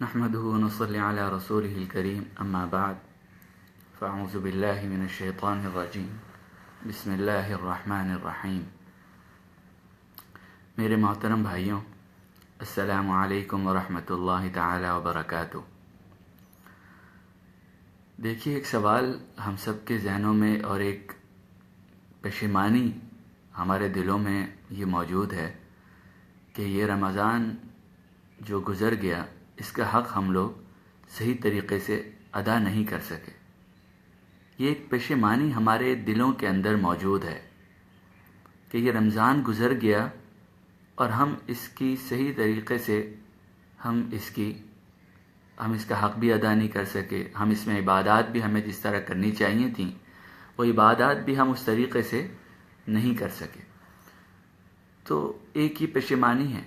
نحمده ونصلي على رسوله الكريم اما بعد فاعوذ بالله من الشيطان الرجيم بسم اللہ الرحمن الرحیم۔ میرے محترم بھائیوں، السلام علیکم ورحمۃ اللہ تعالی وبرکاتہ۔ دیکھیے، ایک سوال ہم سب کے ذہنوں میں اور ایک پشیمانی ہمارے دلوں میں یہ موجود ہے کہ یہ رمضان جو گزر گیا، اس کا حق ہم لوگ صحیح طریقے سے ادا نہیں کر سکے۔ یہ ایک پشیمانی ہمارے دلوں کے اندر موجود ہے کہ یہ رمضان گزر گیا اور ہم اس کی صحیح طریقے سے ہم اس کا حق بھی ادا نہیں کر سکے۔ ہم اس میں عبادات بھی ہمیں جس طرح کرنی چاہیے تھیں، وہ عبادات بھی ہم اس طریقے سے نہیں کر سکے۔ تو ایک ہی پشیمانی ہے۔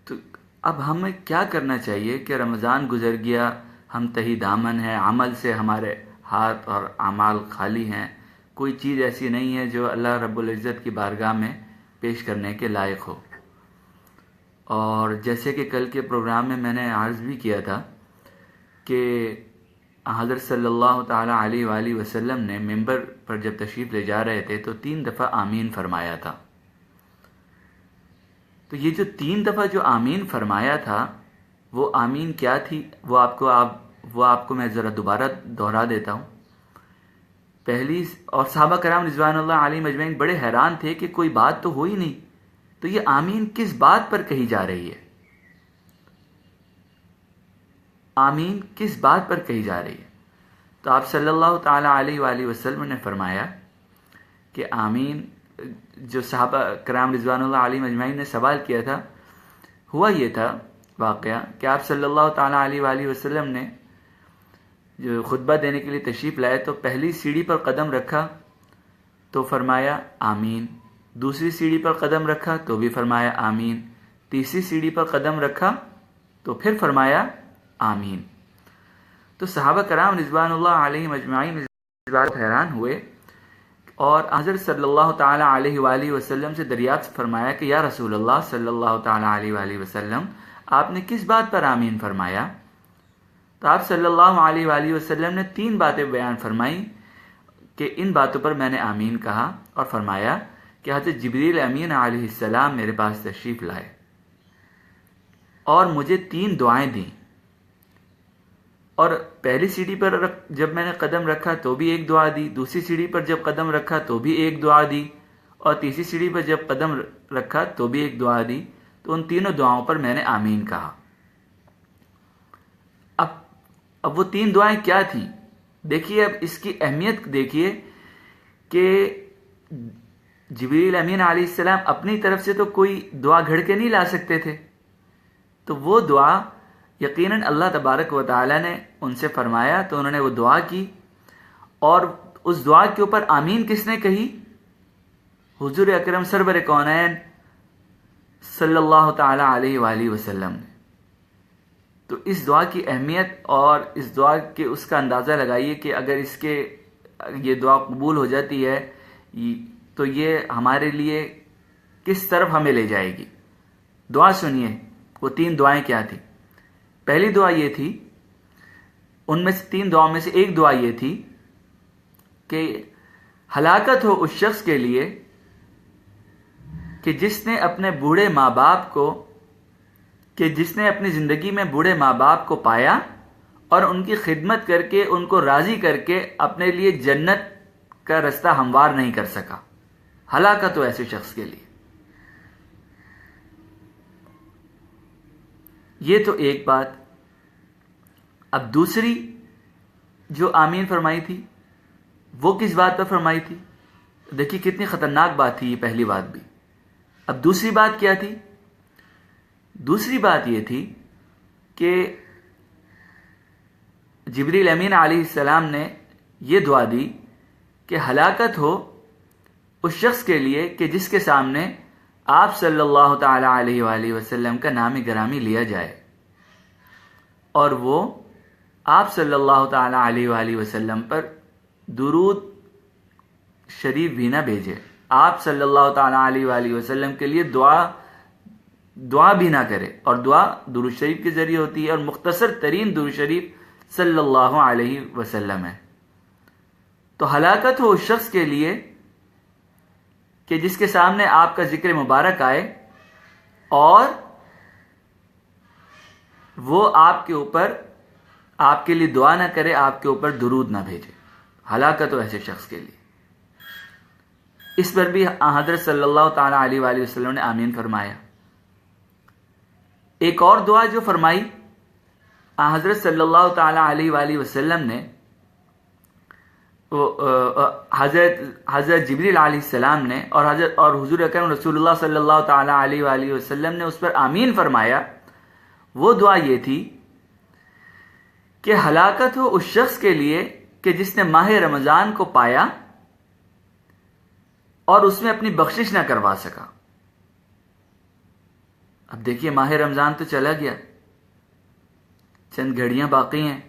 تو اب ہمیں کیا کرنا چاہیے کہ رمضان گزر گیا، ہم تہی دامن ہیں، عمل سے ہمارے ہاتھ اور اعمال خالی ہیں، کوئی چیز ایسی نہیں ہے جو اللہ رب العزت کی بارگاہ میں پیش کرنے کے لائق ہو۔ اور جیسے کہ کل کے پروگرام میں میں نے عرض بھی کیا تھا کہ حضرت صلی اللہ تعالیٰ علیہ وآلہ وسلم نے ممبر پر جب تشریف لے جا رہے تھے تو 3 دفعہ آمین فرمایا تھا۔ تو یہ جو 3 دفعہ جو آمین فرمایا تھا، وہ آمین کیا تھی، وہ آپ کو میں ذرا دوبارہ دہرا دیتا ہوں۔ پہلی، اور صحابہ کرام رضوان اللہ علیہم اجمعین بڑے حیران تھے کہ کوئی بات تو ہو ہی نہیں، تو یہ آمین کس بات پر کہی جا رہی ہے؟ آمین کس بات پر کہی جا رہی ہے؟ تو آپ صلی اللہ تعالیٰ علیہ وآلہ وسلم نے فرمایا کہ آمین، جو صحابہ کرام رضوان اللہ علیہ اجمعین نے سوال کیا تھا، ہوا یہ تھا واقعہ کہ آپ صلی اللہ تعالیٰ علیہ وآلہ وسلم نے جو خطبہ دینے کے لیے تشریف لائے تو پہلی سیڑھی پر قدم رکھا تو فرمایا آمین، دوسری سیڑھی پر قدم رکھا تو بھی فرمایا آمین، تیسری سیڑھی پر قدم رکھا تو پھر فرمایا آمین۔ تو صحابہ کرام رضوان اللہ علیہم اجمعین اس بات حیران ہوئے اور حضرت صلی اللہ تعالیٰ علیہ وآلہ وسلم سے دریافت فرمایا کہ یا رسول اللہ صلی اللہ تعالیٰ علیہ وآلہ وسلم، آپ نے کس بات پر آمین فرمایا؟ تو آپ صلی اللہ علیہ وآلہ وسلم نے 3 باتیں بیان فرمائیں کہ ان باتوں پر میں نے آمین کہا، اور فرمایا کہ حضرت جبریل امین علیہ السلام میرے پاس تشریف لائے اور مجھے 3 دعائیں دیں، اور پہلی سیڑھی پر جب میں نے قدم رکھا تو بھی ایک دعا دی، دوسری سیڑھی پر جب قدم رکھا تو بھی ایک دعا دی، اور تیسری سیڑھی پر جب قدم رکھا تو بھی ایک دعا دی۔ تو ان تینوں دعاؤں پر میں نے آمین کہا۔ اب وہ 3 دعائیں کیا تھیں؟ دیکھیے، اب اس کی اہمیت دیکھیے کہ جبریل امین علیہ السلام اپنی طرف سے تو کوئی دعا گھڑ کے نہیں لا سکتے تھے، تو وہ دعا یقیناً اللہ تبارک و تعالی نے ان سے فرمایا تو انہوں نے وہ دعا کی، اور اس دعا کے اوپر آمین کس نے کہی؟ حضور اکرم سرور کونین صلی اللہ تعالی علیہ وآلہ وسلم نے۔ تو اس دعا کی اہمیت اور اس دعا کے اس کا اندازہ لگائیے کہ اگر یہ دعا قبول ہو جاتی ہے تو یہ ہمارے لیے کس طرف ہمیں لے جائے گی۔ دعا سنیے، وہ 3 دعائیں کیا تھی؟ پہلی دعا یہ تھی، ان میں سے 3 دعاؤں میں سے ایک دعا یہ تھی کہ ہلاکت ہو اس شخص کے لیے کہ جس نے اپنے بوڑھے ماں باپ کو، جس نے اپنی زندگی میں بوڑھے ماں باپ کو پایا اور ان کی خدمت کر کے ان کو راضی کر کے اپنے لیے جنت کا رستہ ہموار نہیں کر سکا۔ ہلاکت ہو ایسے شخص کے لیے۔ یہ تو ایک بات۔ اب دوسری جو آمین فرمائی تھی وہ کس بات پر فرمائی تھی؟ دیکھیے کتنی خطرناک بات تھی یہ پہلی بات بھی۔ اب دوسری بات کیا تھی؟ دوسری بات یہ تھی کہ جبریل امین علیہ السلام نے یہ دعا دی کہ ہلاکت ہو اس شخص کے لیے کہ جس کے سامنے آپ صلی اللہ تعالی علیہ وآلہ وسلم کا نام گرامی لیا جائے اور وہ آپ صلی اللہ تعالی علیہ وآلہ وسلم پر درود شریف بھی نہ بھیجے، آپ صلی اللہ تعالیٰ علیہ وآلہ وسلم کے لیے دعا بھی نہ کرے. اور دعا درود شریف کے ذریعے ہوتی ہے، اور مختصر ترین درود شریف صلی اللہ علیہ وسلم ہے. تو ہلاکت ہو اس شخص کے لیے کہ جس کے سامنے آپ کا ذکر مبارک آئے اور وہ آپ کے اوپر، آپ کے لیے دعا نہ کرے، آپ کے اوپر درود نہ بھیجے. ہلاکت ہو ایسے شخص کے لیے. اس پر بھی حضرت صلی اللہ تعالیٰ علیہ وآلہ وسلم نے آمین فرمایا. ایک اور دعا جو فرمائی حضرت صلی اللہ تعالیٰ علیہ وآلہ وسلم نے، حضرت جبریل علیہ السلام نے اور حضور اکرم رسول اللہ صلی اللہ تعالیٰ علیہ وآلہ وسلم نے اس پر آمین فرمایا. وہ دعا یہ تھی کہ ہلاکت ہو اس شخص کے لیے کہ جس نے ماہ رمضان کو پایا اور اس میں اپنی بخشش نہ کروا سکا. اب دیکھیے ماہ رمضان تو چلا گیا، چند گھڑیاں باقی ہیں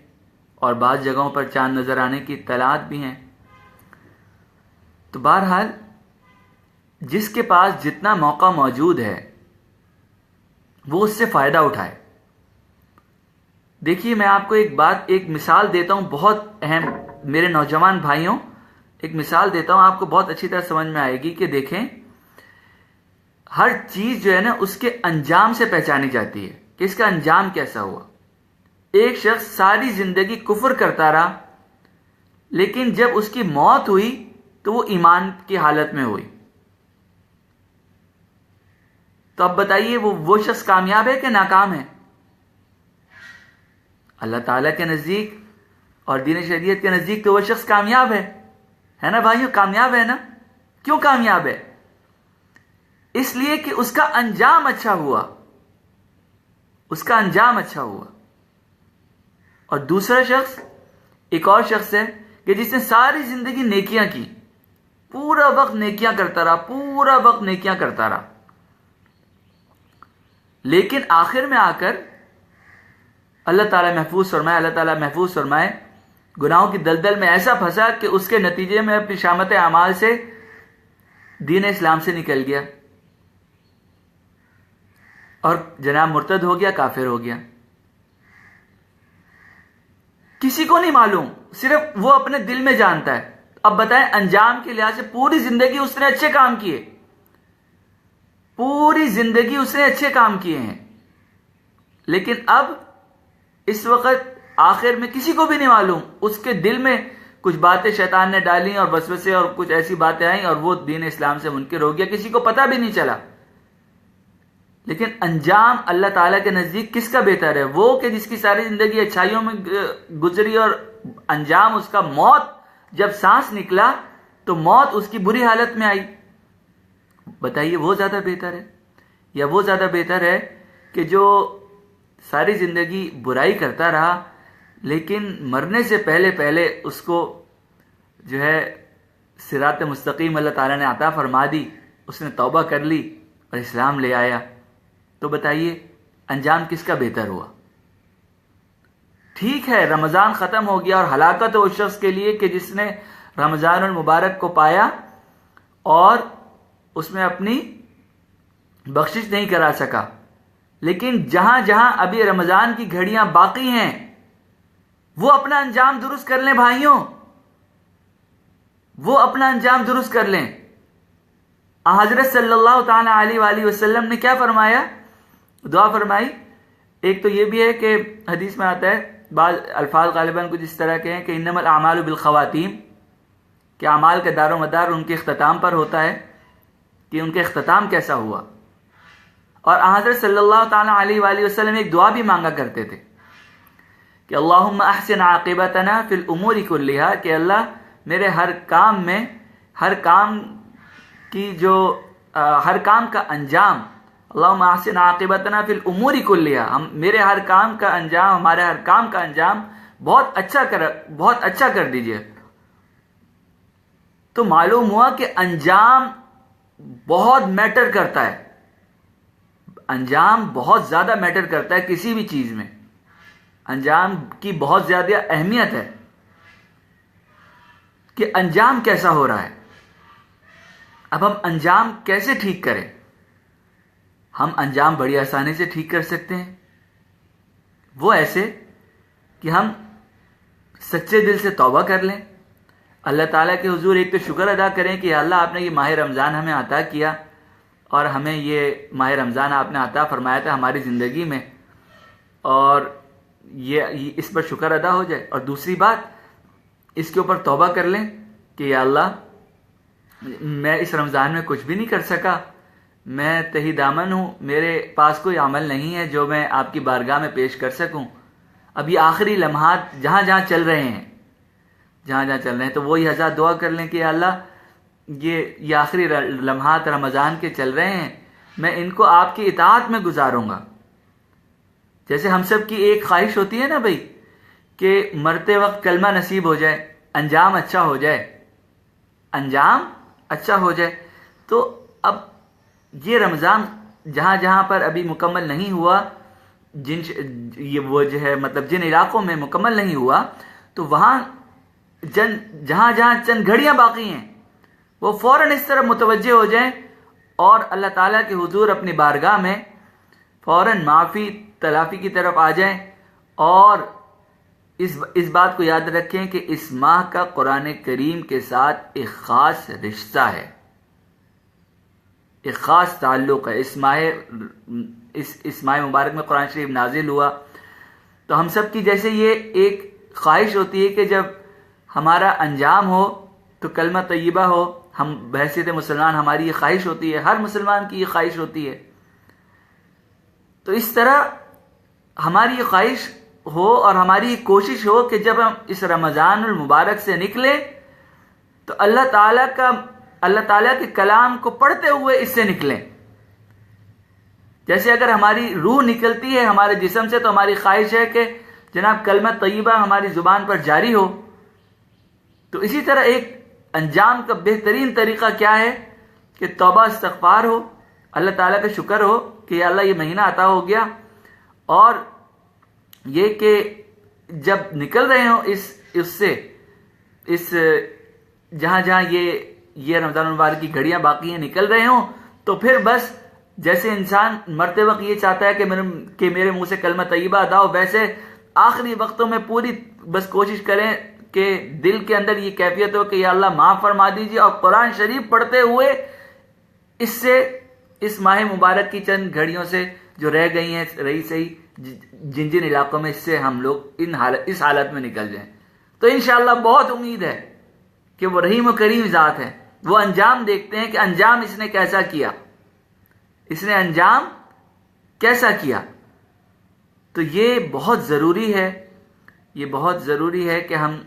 اور بعض جگہوں پر چاند نظر آنے کی اطلاعات بھی ہیں. تو بہرحال جس کے پاس جتنا موقع موجود ہے وہ اس سے فائدہ اٹھائے. دیکھیے میں آپ کو ایک مثال دیتا ہوں، بہت اہم. میرے نوجوان بھائیوں، ایک مثال دیتا ہوں، آپ کو بہت اچھی طرح سمجھ میں آئے گی کہ دیکھیں ہر چیز جو ہے نا اس کے انجام سے پہچانی جاتی ہے کہ اس کا انجام کیسا ہوا. ایک شخص ساری زندگی کفر کرتا رہا، لیکن جب اس کی موت ہوئی تو وہ ایمان کی حالت میں ہوئی. تو اب بتائیے وہ شخص کامیاب ہے کہ ناکام ہے؟ اللہ تعالیٰ کے نزدیک اور دین شریعت کے نزدیک تو وہ شخص کامیاب ہے نا بھائیو، کامیاب ہے نا. کیوں کامیاب ہے؟ اس لیے کہ اس کا انجام اچھا ہوا، اس کا انجام اچھا ہوا. اور دوسرا شخص، ایک اور شخص ہے کہ جس نے ساری زندگی نیکیاں کی، پورا وقت نیکیاں کرتا رہا، پورا وقت نیکیاں کرتا رہا، لیکن آخر میں آ کر اللہ تعالیٰ محفوظ فرمائے گناہوں کی دلدل میں ایسا پھنسا کہ اس کے نتیجے میں اپنی شامت اعمال سے دین اسلام سے نکل گیا اور جناب مرتد ہو گیا، کافر ہو گیا. کسی کو نہیں معلوم، صرف وہ اپنے دل میں جانتا ہے. اب بتائیں انجام کے لحاظ سے پوری زندگی اس نے اچھے کام کیے، پوری زندگی اس نے اچھے کام کیے ہیں، لیکن اب اس وقت آخر میں کسی کو بھی نہیں معلوم، اس کے دل میں کچھ باتیں شیطان نے ڈالی اور وسوسے اور کچھ ایسی باتیں آئیں اور وہ دین اسلام سے منکر ہو گیا، کسی کو پتہ بھی نہیں چلا. لیکن انجام اللہ تعالیٰ کے نزدیک کس کا بہتر ہے؟ وہ کہ جس کی ساری زندگی اچھائیوں میں گزری اور انجام اس کا موت، جب سانس نکلا تو موت اس کی بری حالت میں آئی. بتائیے وہ زیادہ بہتر ہے یا وہ زیادہ بہتر ہے کہ جو ساری زندگی برائی کرتا رہا لیکن مرنے سے پہلے اس کو جو ہے صراط مستقیم اللہ تعالیٰ نے عطا فرما دی، اس نے توبہ کر لی اور اسلام لے آیا. تو بتائیے انجام کس کا بہتر ہوا؟ ٹھیک ہے رمضان ختم ہو گیا اور ہلاکت ہو اس شخص کے لیے کہ جس نے رمضان المبارک کو پایا اور اس میں اپنی بخشش نہیں کرا سکا. لیکن جہاں جہاں ابھی رمضان کی گھڑیاں باقی ہیں وہ اپنا انجام درست کر لیں بھائیوں، وہ اپنا انجام درست کر لیں. حضرت صلی اللہ تعالیٰ علیہ وآلہ وسلم نے کیا فرمایا؟ دعا فرمائی. ایک تو یہ بھی ہے کہ حدیث میں آتا ہے، بعض الفاظ غالباً کچھ اس طرح کے ہیں کہ انما الاعمال بالخواتیم، کہ اعمال کا دار و مدار ان کے اختتام پر ہوتا ہے کہ ان کا اختتام کیسا ہوا. اور حضرت صلی اللہ تعالیٰ علیہ وآلہ وسلم ایک دعا بھی مانگا کرتے تھے کہ اللہم احسن عاقبتنا فی الامور کلہا، کہ اللہ میرے ہر کام میں، ہر کام کا انجام، اللہم احسن عاقبتنا فی الامور کلہا، میرے ہر کام کا انجام، ہمارے ہر کام کا انجام بہت اچھا کر دیجئے. تو معلوم ہوا کہ انجام بہت میٹر کرتا ہے، انجام بہت زیادہ میٹر کرتا ہے. کسی بھی چیز میں انجام کی بہت زیادہ اہمیت ہے کہ انجام کیسا ہو رہا ہے. اب ہم انجام کیسے ٹھیک کریں؟ ہم انجام بڑی آسانی سے ٹھیک کر سکتے ہیں، وہ ایسے کہ ہم سچے دل سے توبہ کر لیں، اللہ تعالیٰ کے حضور ایک تو شکر ادا کریں کہ اللہ آپ نے یہ ماہ رمضان ہمیں عطا کیا اور ہمیں یہ ماہ رمضان آپ نے عطا فرمایا تھا ہماری زندگی میں، اور یہ اس پر شکر ادا ہو جائے۔ اور دوسری بات، اس کے اوپر توبہ کر لیں کہ یا اللہ میں اس رمضان میں کچھ بھی نہیں کر سکا، میں تہی دامن ہوں، میرے پاس کوئی عمل نہیں ہے جو میں آپ کی بارگاہ میں پیش کر سکوں۔ اب یہ آخری لمحات جہاں جہاں چل رہے ہیں تو وہی حضرات دعا کر لیں کہ یا اللہ یہ آخری لمحات رمضان کے چل رہے ہیں، میں ان کو آپ کی اطاعت میں گزاروں گا۔ جیسے ہم سب کی ایک خواہش ہوتی ہے نا بھائی کہ مرتے وقت کلمہ نصیب ہو جائے، انجام اچھا ہو جائے، تو اب یہ رمضان جہاں جہاں پر ابھی مکمل نہیں ہوا، جن علاقوں میں مکمل نہیں ہوا، تو وہاں جہاں جہاں چند گھڑیاں باقی ہیں وہ فوراً اس طرف متوجہ ہو جائیں اور اللہ تعالیٰ کے حضور اپنی بارگاہ میں فوراً معافی تلافی کی طرف آ جائیں، اور اس بات کو یاد رکھیں کہ اس ماہ کا قرآن کریم کے ساتھ ایک خاص رشتہ ہے، ایک خاص تعلق ہے۔ اس ماہ مبارک میں قرآن شریف نازل ہوا تو ہم سب کی جیسے یہ ایک خواہش ہوتی ہے کہ جب ہمارا انجام ہو تو کلمہ طیبہ ہو، ہم بحیثیت مسلمان ہماری یہ خواہش ہوتی ہے، ہر مسلمان کی یہ خواہش ہوتی ہے، تو اس طرح ہماری یہ خواہش ہو اور ہماری یہ کوشش ہو کہ جب ہم اس رمضان المبارک سے نکلیں تو اللہ تعالیٰ کے کلام کو پڑھتے ہوئے اس سے نکلیں۔ جیسے اگر ہماری روح نکلتی ہے ہمارے جسم سے تو ہماری خواہش ہے کہ جناب کلمہ طیبہ ہماری زبان پر جاری ہو، تو اسی طرح ایک انجام کا بہترین طریقہ کیا ہے کہ توبہ استغفار ہو، اللہ تعالیٰ کا شکر ہو کہ یا اللہ یہ مہینہ عطا ہو گیا، اور یہ کہ جب نکل رہے ہوں اس جہاں جہاں یہ رمضان المبارک کی گھڑیاں باقی ہیں نکل رہے ہوں، تو پھر بس جیسے انسان مرتے وقت یہ چاہتا ہے کہ میرے منہ سے کلمہ طیبہ ادا ہو، ویسے آخری وقتوں میں پوری بس کوشش کریں کہ دل کے اندر یہ کیفیت ہو کہ یا اللہ معاف فرما دیجیے، اور قرآن شریف پڑھتے ہوئے اس ماہ مبارک کی چند گھڑیوں سے جو رہ گئی ہیں جن علاقوں میں اس سے ہم لوگ اس حالت میں نکل جائیں، تو انشاءاللہ بہت امید ہے کہ وہ رحیم و کریم ذات ہے۔ وہ انجام دیکھتے ہیں کہ انجام اس نے انجام کیسا کیا، تو یہ بہت ضروری ہے کہ ہم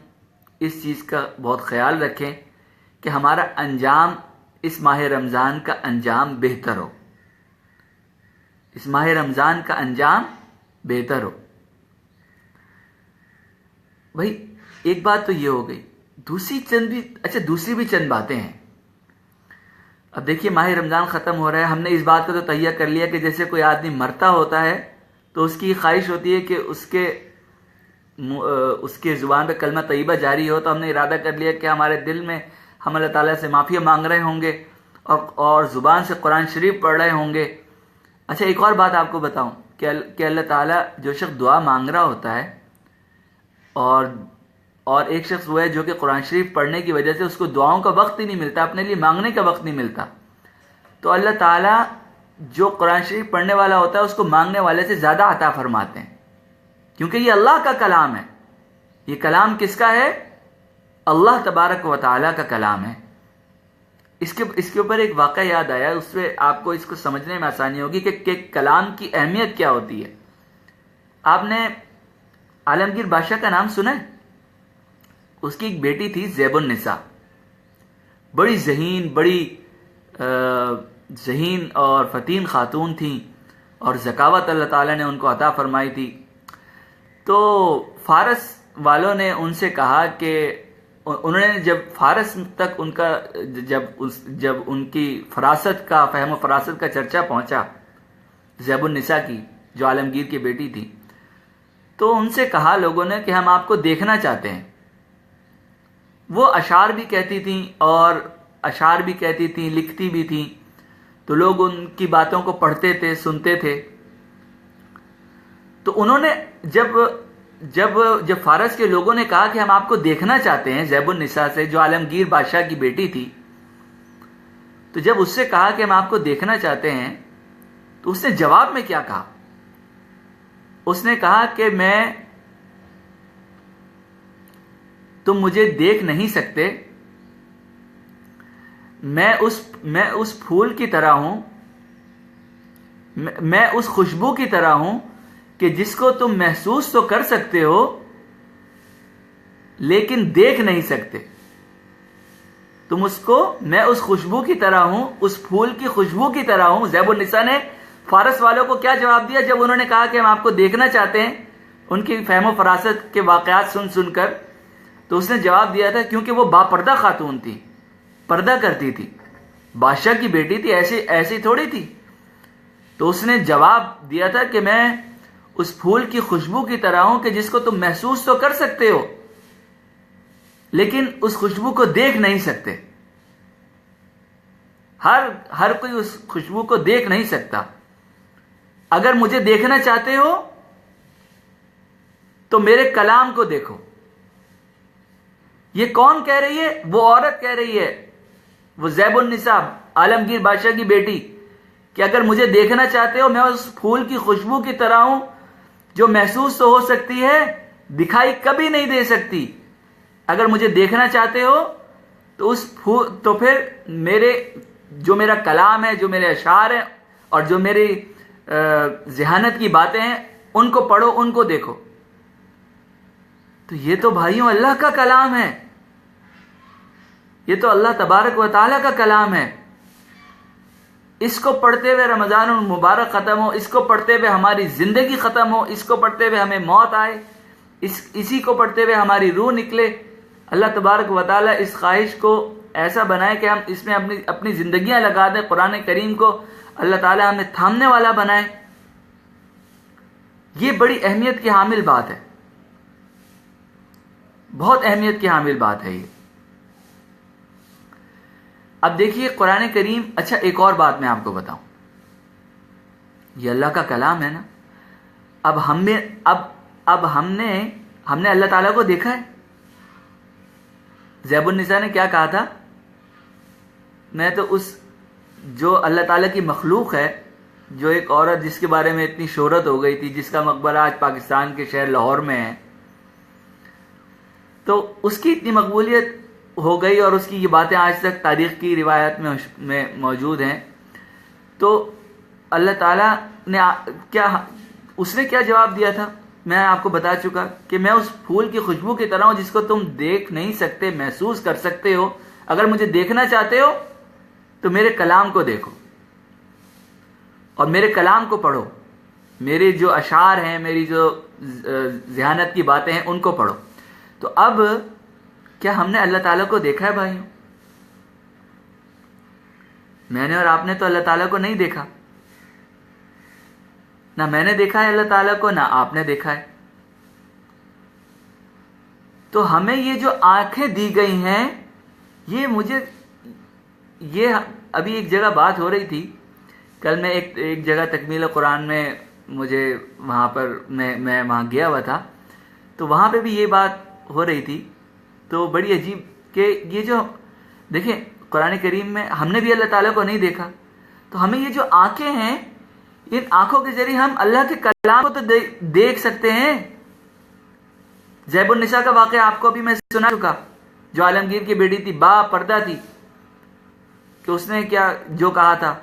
اس چیز کا بہت خیال رکھیں کہ ہمارا انجام اس ماہ رمضان کا انجام بہتر ہو، اس ماہ رمضان کا انجام بہتر ہو۔ بھائی ایک بات تو یہ ہو گئی، دوسری بھی چند باتیں ہیں۔ اب دیکھیے ماہ رمضان ختم ہو رہا ہے، ہم نے اس بات کو تو تہیہ کر لیا کہ جیسے کوئی آدمی مرتا ہوتا ہے تو اس کی خواہش ہوتی ہے کہ اس کے زبان پہ کلمہ طیبہ جاری ہو، تو ہم نے ارادہ کر لیا کہ ہمارے دل میں ہم اللہ تعالیٰ سے معافی مانگ رہے ہوں گے اور زبان سے قرآن شریف پڑھ رہے ہوں گے۔ اچھا ایک اور بات آپ کو بتاؤں کہ اللہ تعالیٰ جو شخص دعا مانگ رہا ہوتا ہے اور ایک شخص وہ ہے جو کہ قرآن شریف پڑھنے کی وجہ سے اس کو دعاؤں کا وقت ہی نہیں ملتا، اپنے لیے مانگنے کا وقت نہیں ملتا، تو اللہ تعالیٰ جو قرآن شریف پڑھنے والا ہوتا ہے اس کو مانگنے والے سے زیادہ عطا فرماتے ہیں، کیونکہ یہ اللہ کا کلام ہے۔ یہ کلام کس کا ہے؟ اللہ تبارک و تعالیٰ کا کلام ہے۔ اس کے اوپر ایک واقعہ یاد آیا، اس سے آپ کو اس کو سمجھنے میں آسانی ہوگی کہ کلام کی اہمیت کیا ہوتی ہے۔ آپ نے عالمگیر بادشاہ کا نام سنا ہے؟ اس کی ایک بیٹی تھی زیب النساء، بڑی ذہین اور فتین خاتون تھیں، اور ذکاوت اللہ تعالیٰ نے ان کو عطا فرمائی تھی۔ تو فارس والوں نے ان سے کہا کہ انہوں نے جب فارس تک جب ان کی فراست کا فہم و فراست کا چرچا پہنچا زیب النساء کی جو عالمگیر کی بیٹی تھی، تو ان سے کہا لوگوں نے کہ ہم آپ کو دیکھنا چاہتے ہیں۔ وہ اشعار بھی کہتی تھیں اور اشعار بھی کہتی تھیں، لکھتی بھی تھیں، تو لوگ ان کی باتوں کو پڑھتے تھے، سنتے تھے. تو انہوں نے جب فارس کے لوگوں نے کہا کہ ہم آپ کو دیکھنا چاہتے ہیں، زیب النساء سے، جو عالمگیر بادشاہ کی بیٹی تھی، تو جب اس سے کہا کہ ہم آپ کو دیکھنا چاہتے ہیں، تو اس نے جواب میں کیا کہا؟ اس نے کہا کہ تم مجھے دیکھ نہیں سکتے، میں اس پھول کی طرح ہوں، میں اس خوشبو کی طرح ہوں کہ جس کو تم محسوس تو کر سکتے ہو لیکن دیکھ نہیں سکتے. میں اس خوشبو کی طرح ہوں، اس پھول کی خوشبو کی طرح ہوں. زیب النساء نے فارس والوں کو کیا جواب دیا جب انہوں نے کہا کہ ہم آپ کو دیکھنا چاہتے ہیں؟ ان کی فہم و فراست کے واقعات سن کر تو اس نے جواب دیا تھا، کیونکہ وہ باپردہ خاتون تھی، پردہ کرتی تھی، بادشاہ کی بیٹی تھی، ایسی تھوڑی تھی. تو اس نے جواب دیا تھا کہ میں اس پھول کی خوشبو کی طرح ہوں کہ جس کو تم محسوس تو کر سکتے ہو لیکن اس خوشبو کو دیکھ نہیں سکتے. ہر کوئی اس خوشبو کو دیکھ نہیں سکتا. اگر مجھے دیکھنا چاہتے ہو تو میرے کلام کو دیکھو. یہ کون کہہ رہی ہے؟ وہ عورت کہہ رہی ہے، وہ زیب النساء، عالمگیر بادشاہ کی بیٹی، کہ اگر مجھے دیکھنا چاہتے ہو میں اس پھول کی خوشبو کی طرح ہوں جو محسوس تو ہو سکتی ہے، دکھائی کبھی نہیں دے سکتی. اگر مجھے دیکھنا چاہتے ہو تو پھر جو میرا کلام ہے، جو میرے اشعار ہیں اور جو میری ذہانت کی باتیں ہیں، ان کو پڑھو، ان کو دیکھو. تو یہ تو بھائیوں اللہ کا کلام ہے، یہ تو اللہ تبارک و تعالیٰ کا کلام ہے. اس کو پڑھتے ہوئے رمضان المبارک ختم ہو، اس کو پڑھتے ہوئے ہماری زندگی ختم ہو، اس کو پڑھتے ہوئے ہمیں موت آئے، اسی کو پڑھتے ہوئے ہماری روح نکلے. اللہ تبارک و تعالیٰ اس خواہش کو ایسا بنائے کہ ہم اس میں اپنی زندگیاں لگا دیں. قرآن کریم کو اللہ تعالیٰ ہمیں تھامنے والا بنائے. یہ بڑی اہمیت کی حامل بات ہے، بہت اہمیت کی حامل بات ہے یہ. اب دیکھیے قرآن کریم، اچھا ایک اور بات میں آپ کو بتاؤں، یہ اللہ کا کلام ہے نا. اب ہم نے اللہ تعالیٰ کو دیکھا ہے. زیب النساء نے کیا کہا تھا؟ میں تو جو اللہ تعالیٰ کی مخلوق ہے، جو ایک عورت جس کے بارے میں اتنی شہرت ہو گئی تھی، جس کا مقبرہ آج پاکستان کے شہر لاہور میں ہے، تو اس کی اتنی مقبولیت ہو گئی اور اس کی یہ باتیں آج تک تاریخ کی روایت میں موجود ہیں. تو اللہ تعالیٰ نے اس نے کیا جواب دیا تھا؟ میں آپ کو بتا چکا کہ میں اس پھول کی خوشبو کی طرح ہوں جس کو تم دیکھ نہیں سکتے، محسوس کر سکتے ہو. اگر مجھے دیکھنا چاہتے ہو تو میرے کلام کو دیکھو اور میرے کلام کو پڑھو. میرے جو اشعار ہیں، میری جو ذہانت کی باتیں ہیں، ان کو پڑھو. تو اب کیا ہم نے اللہ تعالیٰ کو دیکھا ہے بھائیوں؟ میں نے اور آپ نے تو اللہ تعالیٰ کو نہیں دیکھا. نہ میں نے دیکھا ہے اللہ تعالیٰ کو، نہ آپ نے دیکھا ہے. تو ہمیں یہ جو آنکھیں دی گئی ہیں، یہ ابھی ایک جگہ بات ہو رہی تھی. کل میں ایک جگہ تکمیل قرآن میں مجھے وہاں پر میں وہاں گیا ہوا تھا، تو وہاں پہ بھی یہ بات ہو رہی تھی. تو بڑی عجیب کہ یہ جو دیکھیں قرآن کریم میں ہم نے بھی اللہ تعالیٰ کو نہیں دیکھا، تو ہمیں یہ جو آنکھیں ہیں، ان آنکھوں کے ذریعے ہم اللہ کے کلام کو تو دیکھ سکتے ہیں. زیب النساء کا واقعہ آپ کو بھی میں سنا چکا، جو عالمگیر کی بیٹی تھی، با پردہ تھی، کہ اس نے جو کہا تھا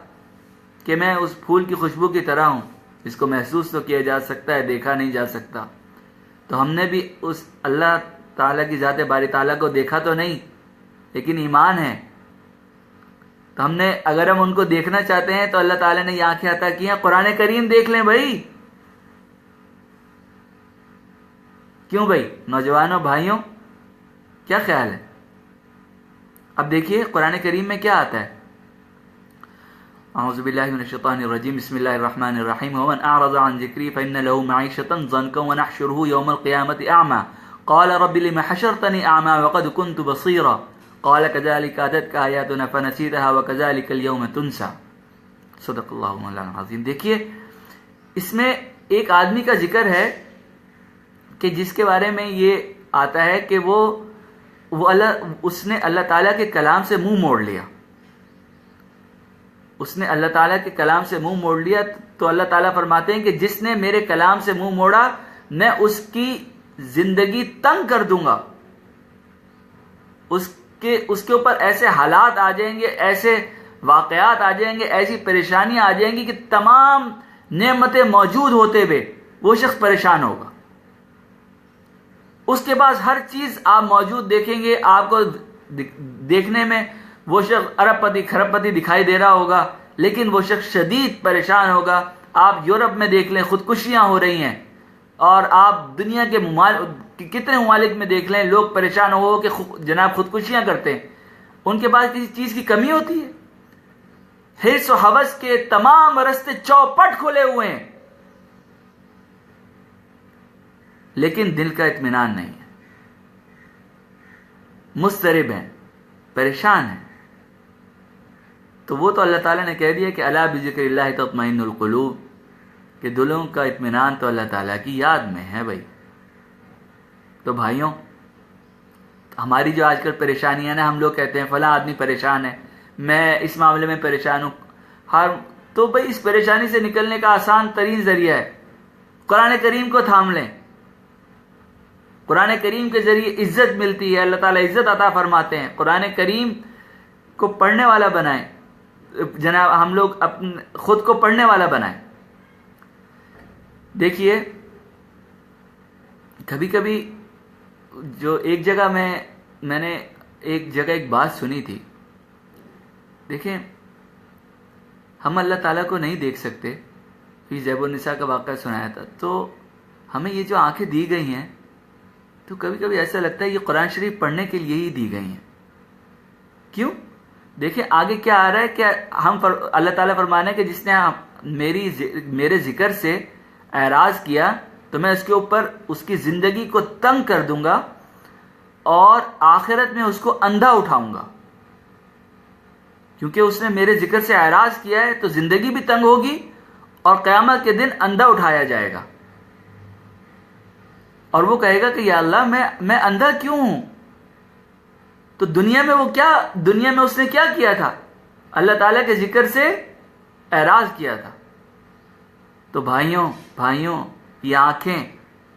کہ میں اس پھول کی خوشبو کی طرح ہوں جس کو محسوس تو کیا جا سکتا ہے، دیکھا نہیں جا سکتا. تو ہم نے بھی اس اللہ تعالیٰ کی ذات باری تعالیٰ کو دیکھا تو نہیں، لیکن ایمان ہے. تو ہم نے، اگر ہم ان کو دیکھنا چاہتے ہیں تو اللہ تعالیٰ نے یہ آنکھیں عطا کی ہیں. قرآن کریم دیکھ لیں بھائی. کیوں بھائی؟ نوجوانوں، بھائیوں، کیا خیال ہے؟ اب دیکھیے قرآن کریم میں کیا آتا ہے. اعوذ باللہ من الشیطان الرجیم، بسم اللہ الرحمن الرحیم. ومن اعرض عن ذکری فإن له معیشة ضنکا ونحشره یوم القیامة اعمى قال رب لم حشرتنی اعمى وقد كنت بصیرا قال كذلك أتتك آياتنا فنسيتها وكذلك اليوم تنسى. صدق اللہ مولانا العظیم. دیکھیے اس میں ایک آدمی کا ذکر ہے کہ جس کے بارے میں یہ آتا ہے کہ اس نے اللہ تعالیٰ کے کلام سے منہ موڑ لیا. اس نے اللہ تعالیٰ کے کلام سے منہ موڑ لیا تو اللہ تعالیٰ فرماتے ہیں کہ جس نے میرے کلام سے منہ موڑا میں اس کی زندگی تنگ کر دوں گا. اس کے اوپر ایسے حالات آ جائیں گے, ایسے واقعات آ جائیں گے, ایسی پریشانیاں آ جائیں گی کہ تمام نعمتیں موجود ہوتے ہوئے وہ شخص پریشان ہوگا. اس کے پاس ہر چیز آپ موجود دیکھیں گے, آپ کو دیکھنے میں وہ شخص ارب پتی کھرب پتی دکھائی دے رہا ہوگا, لیکن وہ شخص شدید پریشان ہوگا. آپ یورپ میں دیکھ لیں خودکشیاں ہو رہی ہیں, اور آپ دنیا کے کتنے ممالک میں دیکھ لیں لوگ پریشان ہو کہ جناب خودکشیاں کرتے ہیں. ان کے پاس کسی چیز کی کمی ہوتی ہے؟ حرص و ہوس کے تمام راستے چوپٹ کھلے ہوئے ہیں, لیکن دل کا اطمینان نہیں ہے, مضطرب ہیں, پریشان ہیں. تو وہ تو اللہ تعالیٰ نے کہہ دیا کہ الا بذکر اللہ تطمئن القلوب, کہ دلوں کا اطمینان تو اللہ تعالیٰ کی یاد میں ہے بھائی. تو بھائیوں, ہماری جو آج کل پریشانیاں نا, ہم لوگ کہتے ہیں فلاں آدمی پریشان ہے, میں اس معاملے میں پریشان ہوں. تو بھائی اس پریشانی سے نکلنے کا آسان ترین ذریعہ ہے قرآن کریم کو تھام لیں. قرآن کریم کے ذریعے عزت ملتی ہے, اللہ تعالیٰ عزت عطا فرماتے ہیں. قرآن کریم کو پڑھنے والا بنائیں جناب, ہم لوگ خود کو پڑھنے والا بنائیں. دیکھیے کبھی کبھی جو ایک جگہ میں نے ایک جگہ ایک بات سنی تھی. دیکھیں ہم اللہ تعالیٰ کو نہیں دیکھ سکتے, فی زیب النساء کا واقعہ سنایا تھا. تو ہمیں یہ جو آنکھیں دی گئی ہیں تو کبھی کبھی ایسا لگتا ہے یہ قرآن شریف پڑھنے کے لیے ہی دی گئی ہیں. کیوں؟ دیکھیں آگے کیا آ رہا ہے کہ اللہ تعالیٰ فرمانا ہے کہ جس نے میرے ذکر سے اعراض کیا تو میں اس کے اوپر اس کی زندگی کو تنگ کر دوں گا, اور آخرت میں اس کو اندھا اٹھاؤں گا. کیونکہ اس نے میرے ذکر سے اعراض کیا ہے تو زندگی بھی تنگ ہوگی, اور قیامت کے دن اندھا اٹھایا جائے گا. اور وہ کہے گا کہ یا اللہ میں اندھا کیوں ہوں؟ تو دنیا میں اس نے کیا کیا تھا؟ اللہ تعالیٰ کے ذکر سے اعراض کیا تھا. تو بھائیوں یہ آنکھیں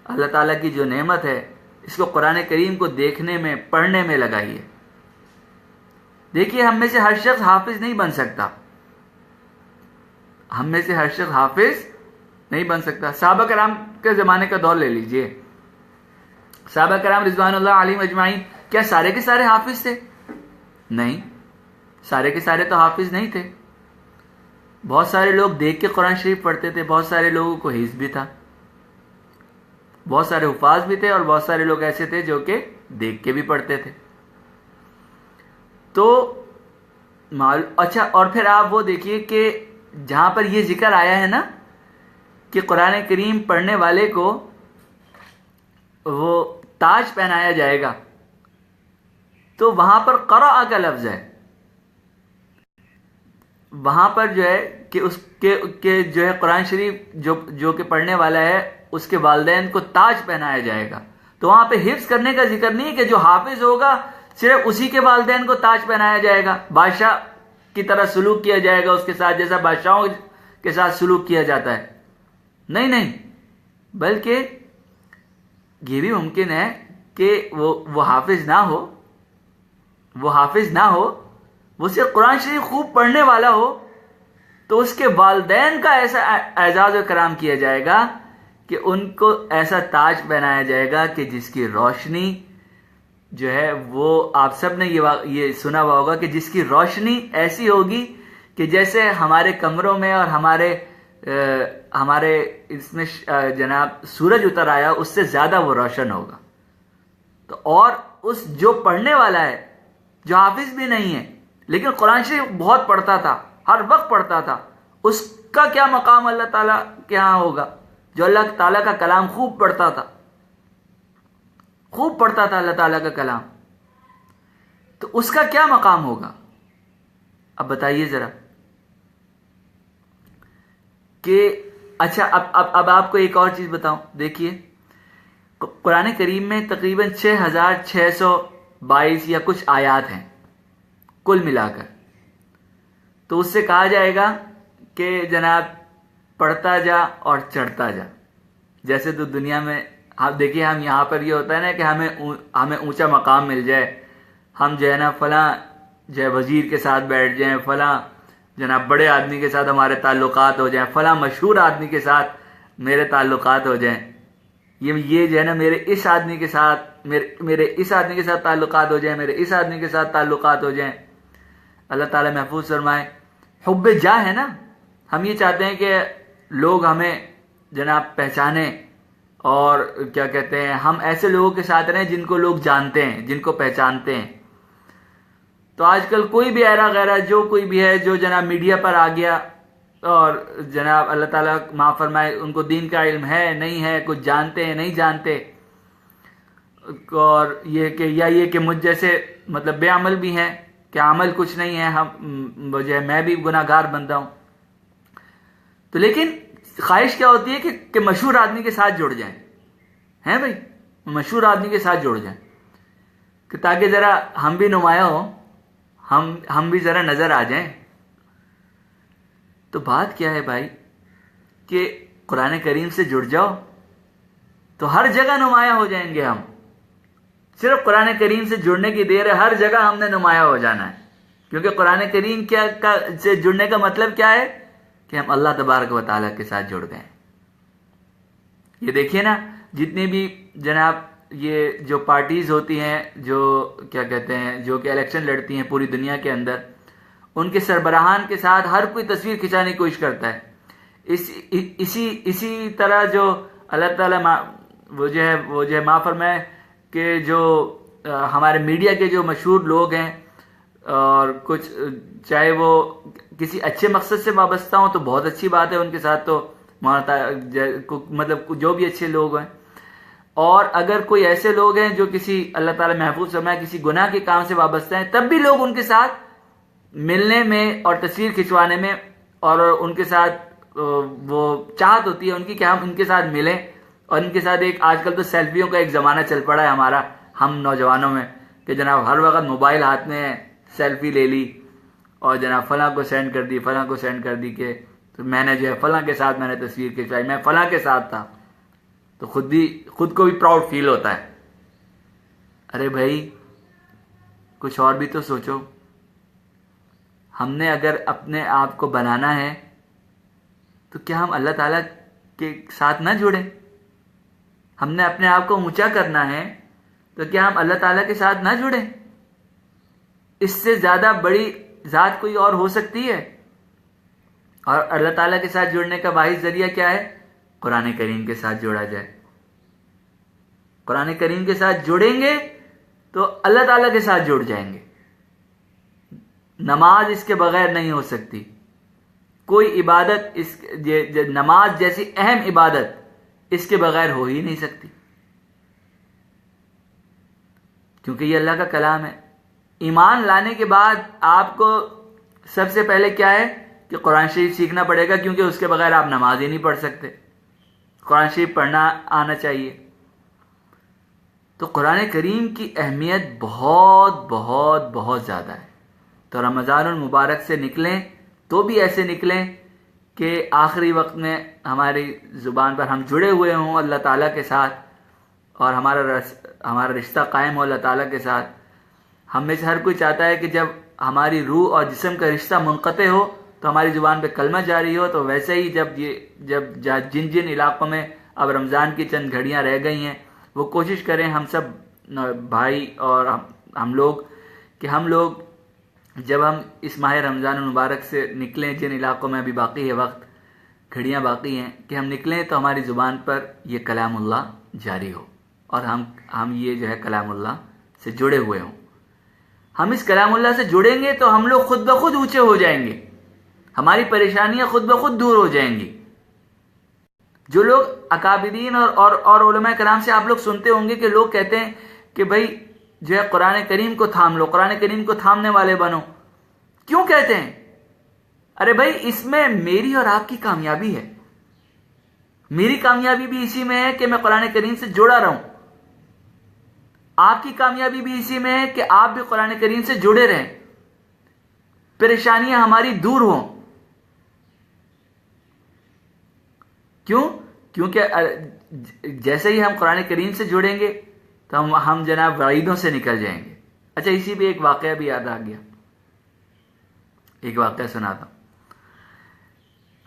اللہ تعالیٰ کی جو نعمت ہے, اس کو قرآن کریم کو دیکھنے میں پڑھنے میں لگائیے. دیکھیے ہم میں سے ہر شخص حافظ نہیں بن سکتا, ہم میں سے ہر شخص حافظ نہیں بن سکتا. صحابہ کرام کے زمانے کا دور لے لیجئے, صحابہ کرام رضوان اللہ علیہم اجمعین کیا سارے کے سارے حافظ تھے؟ نہیں, سارے کے سارے تو حافظ نہیں تھے. بہت سارے لوگ دیکھ کے قرآن شریف پڑھتے تھے, بہت سارے لوگوں کو حفظ بھی تھا, بہت سارے حفاظ بھی تھے, اور بہت سارے لوگ ایسے تھے جو کہ دیکھ کے بھی پڑھتے تھے. تو اچھا, اور پھر آپ وہ دیکھیے کہ جہاں پر یہ ذکر آیا ہے نا کہ قرآن کریم پڑھنے والے کو وہ تاج پہنایا جائے گا, تو وہاں پر قرأ کا لفظ ہے. وہاں پر جو ہے کہ اس کے جو ہے قرآن شریف جو کہ پڑھنے والا ہے اس کے والدین کو تاج پہنایا جائے گا. تو وہاں پہ حفظ کرنے کا ذکر نہیں ہے کہ جو حافظ ہوگا صرف اسی کے والدین کو تاج پہنایا جائے گا, بادشاہ کی طرح سلوک کیا جائے گا اس کے ساتھ جیسا بادشاہوں کے ساتھ سلوک کیا جاتا ہے. نہیں, بلکہ یہ بھی ممکن ہے کہ وہ حافظ نہ ہو, وہ صرف قرآن شریف خوب پڑھنے والا ہو, تو اس کے والدین کا ایسا اعزاز و کرام کیا جائے گا کہ ان کو ایسا تاج پہنایا جائے گا کہ جس کی روشنی جو ہے وہ آپ سب نے یہ سنا ہوا ہوگا کہ جس کی روشنی ایسی ہوگی کہ جیسے ہمارے کمروں میں اور ہمارے اس میں جناب سورج اتر آیا اس سے زیادہ وہ روشن ہوگا. تو اور اس جو پڑھنے والا ہے, جو حافظ بھی نہیں ہے لیکن قرآن شریف بہت پڑھتا تھا, ہر وقت پڑھتا تھا, اس کا کیا مقام اللہ تعالیٰ کے ہاں ہوگا؟ جو اللہ تعالیٰ کا کلام خوب پڑھتا تھا اللہ تعالیٰ کا کلام. تو اس کا کیا مقام ہوگا؟ اب بتائیے ذرا کہ اچھا اب آپ کو ایک اور چیز بتاؤں. دیکھیے قرآن کریم میں تقریباً 6622 یا کچھ آیات ہیں کل ملا کر. تو اس سے کہا جائے گا کہ جناب پڑھتا جا اور چڑھتا جا. جیسے تو دنیا میں آپ دیکھیے، ہم یہاں پر یہ ہوتا ہے نا کہ ہمیں اونچا مقام مل جائے، ہم جو ہے نا فلاں جو ہے وزیر کے ساتھ بیٹھ جائیں، فلاں جناب بڑے آدمی کے ساتھ ہمارے تعلقات ہو جائیں، فلاں مشہور آدمی کے ساتھ میرے تعلقات ہو جائیں، یہ جو ہے نا میرے اس آدمی کے ساتھ میرے اس آدمی کے ساتھ تعلقات ہو جائیں، میرے اس آدمی کے ساتھ تعلقات ہو جائیں. اللہ تعالیٰ محفوظ فرمائے. حب جاہ ہے نا، ہم یہ چاہتے ہیں کہ لوگ ہمیں جناب پہچانیں، اور کیا کہتے ہیں، ہم ایسے لوگوں کے ساتھ رہیں جن کو لوگ جانتے ہیں، جن کو پہچانتے ہیں. تو آج کل کوئی بھی ایرا غیرہ جو کوئی بھی ہے جو جناب میڈیا پر آ گیا، اور جناب اللہ تعالیٰ معاف فرمائے ان کو دین کا علم ہے نہیں ہے، کچھ جانتے ہیں نہیں جانتے، اور یہ کہ مجھ جیسے مطلب بے عمل بھی ہیں کہ عمل کچھ نہیں ہے، میں بھی گناہ گار بندہ ہوں. تو لیکن خواہش کیا ہوتی ہے کہ مشہور آدمی کے ساتھ جڑ جائیں، ہیں بھائی، مشہور آدمی کے ساتھ جڑ جائیں کہ تاکہ ذرا ہم بھی نمایاں ہوں، ہم بھی ذرا نظر آ جائیں. تو بات کیا ہے بھائی کہ قرآن کریم سے جڑ جاؤ تو ہر جگہ نمایاں ہو جائیں گے ہم. صرف قرآن کریم سے جڑنے کی دیر ہے، ہر جگہ ہم نے نمایاں ہو جانا ہے. کیونکہ قرآن کریم سے جڑنے کا مطلب کیا ہے کہ ہم اللہ تبارک و تعالیٰ کے ساتھ جڑ گئے. یہ دیکھیے نا، جتنی بھی جناب یہ جو پارٹیز ہوتی ہیں، جو کیا کہتے ہیں، جو کہ الیکشن لڑتی ہیں پوری دنیا کے اندر، ان کے سربراہان کے ساتھ ہر کوئی تصویر کھنچانے کی کوشش کرتا ہے. اسی طرح جو اللہ تعالیٰ وہ جو ہے معاف فرمائے کہ جو ہمارے میڈیا کے جو مشہور لوگ ہیں، اور کچھ چاہے وہ کسی اچھے مقصد سے وابستہ ہوں تو بہت اچھی بات ہے، ان کے ساتھ تو مطلب جو بھی اچھے لوگ ہیں. اور اگر کوئی ایسے لوگ ہیں جو کسی اللہ تعالیٰ محفوظ فرمائے کسی گناہ کے کام سے وابستہ ہیں، تب بھی لوگ ان کے ساتھ ملنے میں اور تصویر کھنچوانے میں، اور ان کے ساتھ وہ چاہت ہوتی ہے ان کی کہ ہم ان کے ساتھ ملیں. اور ان کے ساتھ آج کل تو سیلفیوں کا ایک زمانہ چل پڑا ہے ہم نوجوانوں میں، کہ جناب ہر وقت موبائل ہاتھ میں سیلفی لے لی، اور جناب فلاں کو سینڈ کر دی، فلاں کو سینڈ کر دی کہ میں نے جو ہے فلاں کے ساتھ میں نے تصویر کھنچوائی، میں فلاں کے ساتھ تھا. تو خود کو بھی پراؤڈ فیل ہوتا ہے. ارے بھائی کچھ اور بھی تو سوچو. ہم نے اگر اپنے آپ کو بنانا ہے تو کیا ہم اللہ تعالیٰ کے ساتھ نہ جڑیں؟ ہم نے اپنے آپ کو اونچا کرنا ہے تو کیا ہم اللہ تعالیٰ کے ساتھ نہ جڑیں؟ اس سے زیادہ بڑی ذات کوئی اور ہو سکتی ہے؟ اور اللہ تعالیٰ کے ساتھ جڑنے کا واحد ذریعہ کیا ہے؟ قرآن کریم کے ساتھ جوڑا جائے. قرآن کریم کے ساتھ جڑیں گے تو اللہ تعالیٰ کے ساتھ جڑ جائیں گے. نماز اس کے بغیر نہیں ہو سکتی. کوئی عبادت نماز جیسی اہم عبادت اس کے بغیر ہو ہی نہیں سکتی، کیونکہ یہ اللہ کا کلام ہے. ایمان لانے کے بعد آپ کو سب سے پہلے کیا ہے کہ قرآن شریف سیکھنا پڑے گا، کیونکہ اس کے بغیر آپ نماز ہی نہیں پڑھ سکتے. قرآن شریف پڑھنا آنا چاہیے. تو قرآن کریم کی اہمیت بہت بہت بہت زیادہ ہے. تو رمضان المبارک سے نکلیں تو بھی ایسے نکلیں کہ آخری وقت میں ہماری زبان پر ہم جڑے ہوئے ہوں اللہ تعالیٰ کے ساتھ، اور ہمارا رشتہ قائم ہو اللہ تعالیٰ کے ساتھ. ہم میں سے ہر کوئی چاہتا ہے کہ جب ہماری روح اور جسم کا رشتہ منقطع ہو تو ہماری زبان پہ کلمہ جاری ہو. تو ویسے ہی جب جن علاقوں میں اب رمضان کی چند گھڑیاں رہ گئی ہیں، وہ کوشش کریں ہم سب بھائی اور ہم لوگ کہ ہم لوگ جب ہم اس ماہ رمضان المبارک سے نکلیں، جن علاقوں میں ابھی باقی ہے وقت، گھڑیاں باقی ہیں، کہ ہم نکلیں تو ہماری زبان پر یہ کلام اللہ جاری ہو، اور ہم یہ جو ہے کلام اللہ سے جڑے ہوئے ہوں. ہم اس کلام اللہ سے جڑیں گے تو ہم لوگ خود بخود اونچے ہو جائیں گے، ہماری پریشانیاں خود بخود دور ہو جائیں گی. جو لوگ اکابرین اور علماء کرام سے آپ لوگ سنتے ہوں گے کہ لوگ کہتے ہیں کہ بھائی جو ہے قرآن کریم کو تھام لو، قرآن کریم کو تھامنے والے بنو. کیوں کہتے ہیں؟ ارے بھائی اس میں میری اور آپ کی کامیابی ہے. میری کامیابی بھی اسی میں ہے کہ میں قرآن کریم سے جڑا رہوں. آپ کی کامیابی بھی اسی میں ہے کہ آپ بھی قرآن کریم سے جڑے رہیں، پریشانیاں ہماری دور ہوں. کیوں؟ کیونکہ جیسے ہی ہم قرآن کریم سے جڑیں گے تو ہم جناب وعیدوں سے نکل جائیں گے. اچھا اسی بھی ایک واقعہ بھی یاد آ گیا، ایک واقعہ سناتا ہوں.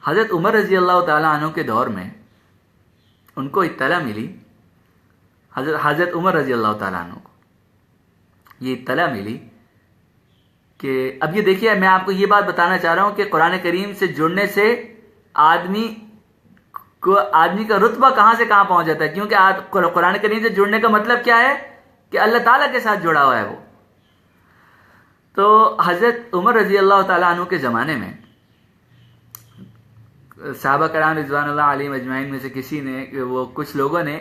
حضرت عمر رضی اللہ تعالیٰ عنہ کے دور میں ان کو اطلاع ملی، حضرت عمر رضی اللہ تعالیٰ عنہ کو یہ اطلاع ملی کہ اب یہ دیکھیے میں آپ کو یہ بات بتانا چاہ رہا ہوں کہ قرآن کریم سے جڑنے سے آدمی کا رتبہ کہاں سے کہاں پہنچ جاتا ہے. کیونکہ قرآن کریم سے جڑنے کا مطلب کیا ہے کہ اللہ تعالیٰ کے ساتھ جڑا ہوا ہے وہ. تو حضرت عمر رضی اللہ تعالیٰ عنہ کے زمانے میں صحابہ کرام رضوان اللہ علیہم اجمعین میں سے کچھ لوگوں نے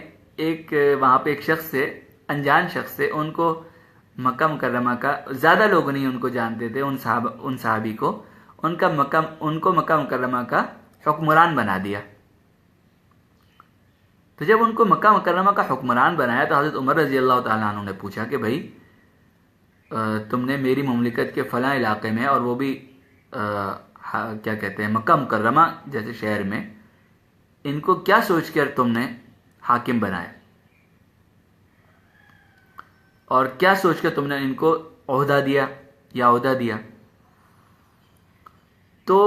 وہاں پہ ایک شخص سے، انجان شخص سے، ان کو مکہ مکرمہ کا، زیادہ لوگ نہیں ان کو جانتے تھے، ان صحابی کو مکہ مکرمہ کا حکمران بنا دیا. تو جب ان کو مکہ مکرمہ کا حکمران بنایا تو حضرت عمر رضی اللہ تعالیٰ عنہ نے پوچھا کہ بھائی تم نے میری مملکت کے فلاں علاقے میں، اور وہ بھی کیا کہتے ہیں مکہ مکرمہ جیسے شہر میں، ان کو کیا سوچ کر تم نے حاکم بنایا، اور کیا سوچ کر تم نے ان کو عہدہ دیا. تو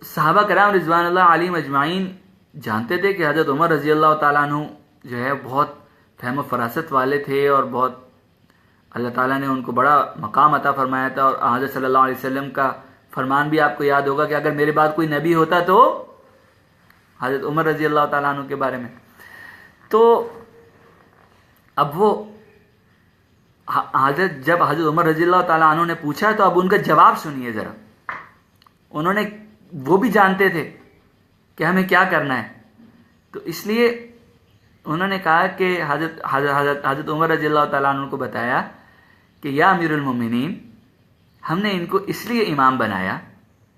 صحابہ کرام رضوان اللہ علیہم اجمعین جانتے تھے کہ حضرت عمر رضی اللہ تعالیٰ عنہ جو ہے بہت فہم و فراست والے تھے، اور بہت اللہ تعالیٰ نے ان کو بڑا مقام عطا فرمایا تھا. اور حضرت صلی اللہ علیہ وسلم کا فرمان بھی آپ کو یاد ہوگا کہ اگر میرے بعد کوئی نبی ہوتا تو حضرت عمر رضی اللہ تعالیٰ عنہ کے بارے میں. تو اب وہ جب حضرت عمر رضی اللہ تعالیٰ عنہ نے پوچھا تو اب ان کا جواب سنیے ذرا. وہ بھی جانتے تھے کہ ہمیں کیا کرنا ہے، تو اس لیے انہوں نے کہا کہ حضرت عمر رضی اللہ تعالیٰ عنہ کو بتایا کہ یا امیر المومنین، ہم نے ان کو اس لیے امام بنایا،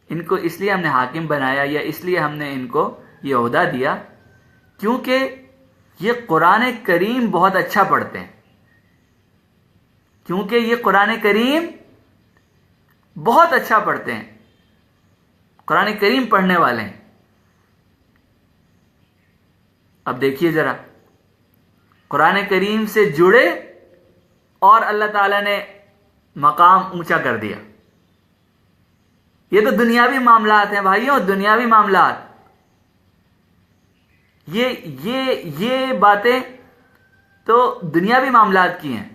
ان کو اس لیے ہم نے حاکم بنایا، یا اس لیے ہم نے ان کو یہ عہدہ دیا کیونکہ یہ قرآن کریم بہت اچھا پڑھتے ہیں. کیونکہ یہ قرآن کریم بہت اچھا پڑھتے ہیں، قرآن کریم پڑھنے والے ہیں. اب دیکھیے ذرا، قرآن کریم سے جڑے اور اللہ تعالیٰ نے مقام اونچا کر دیا. یہ تو دنیاوی معاملات ہیں بھائیوں، دنیاوی معاملات. یہ باتیں تو دنیاوی معاملات کی ہیں.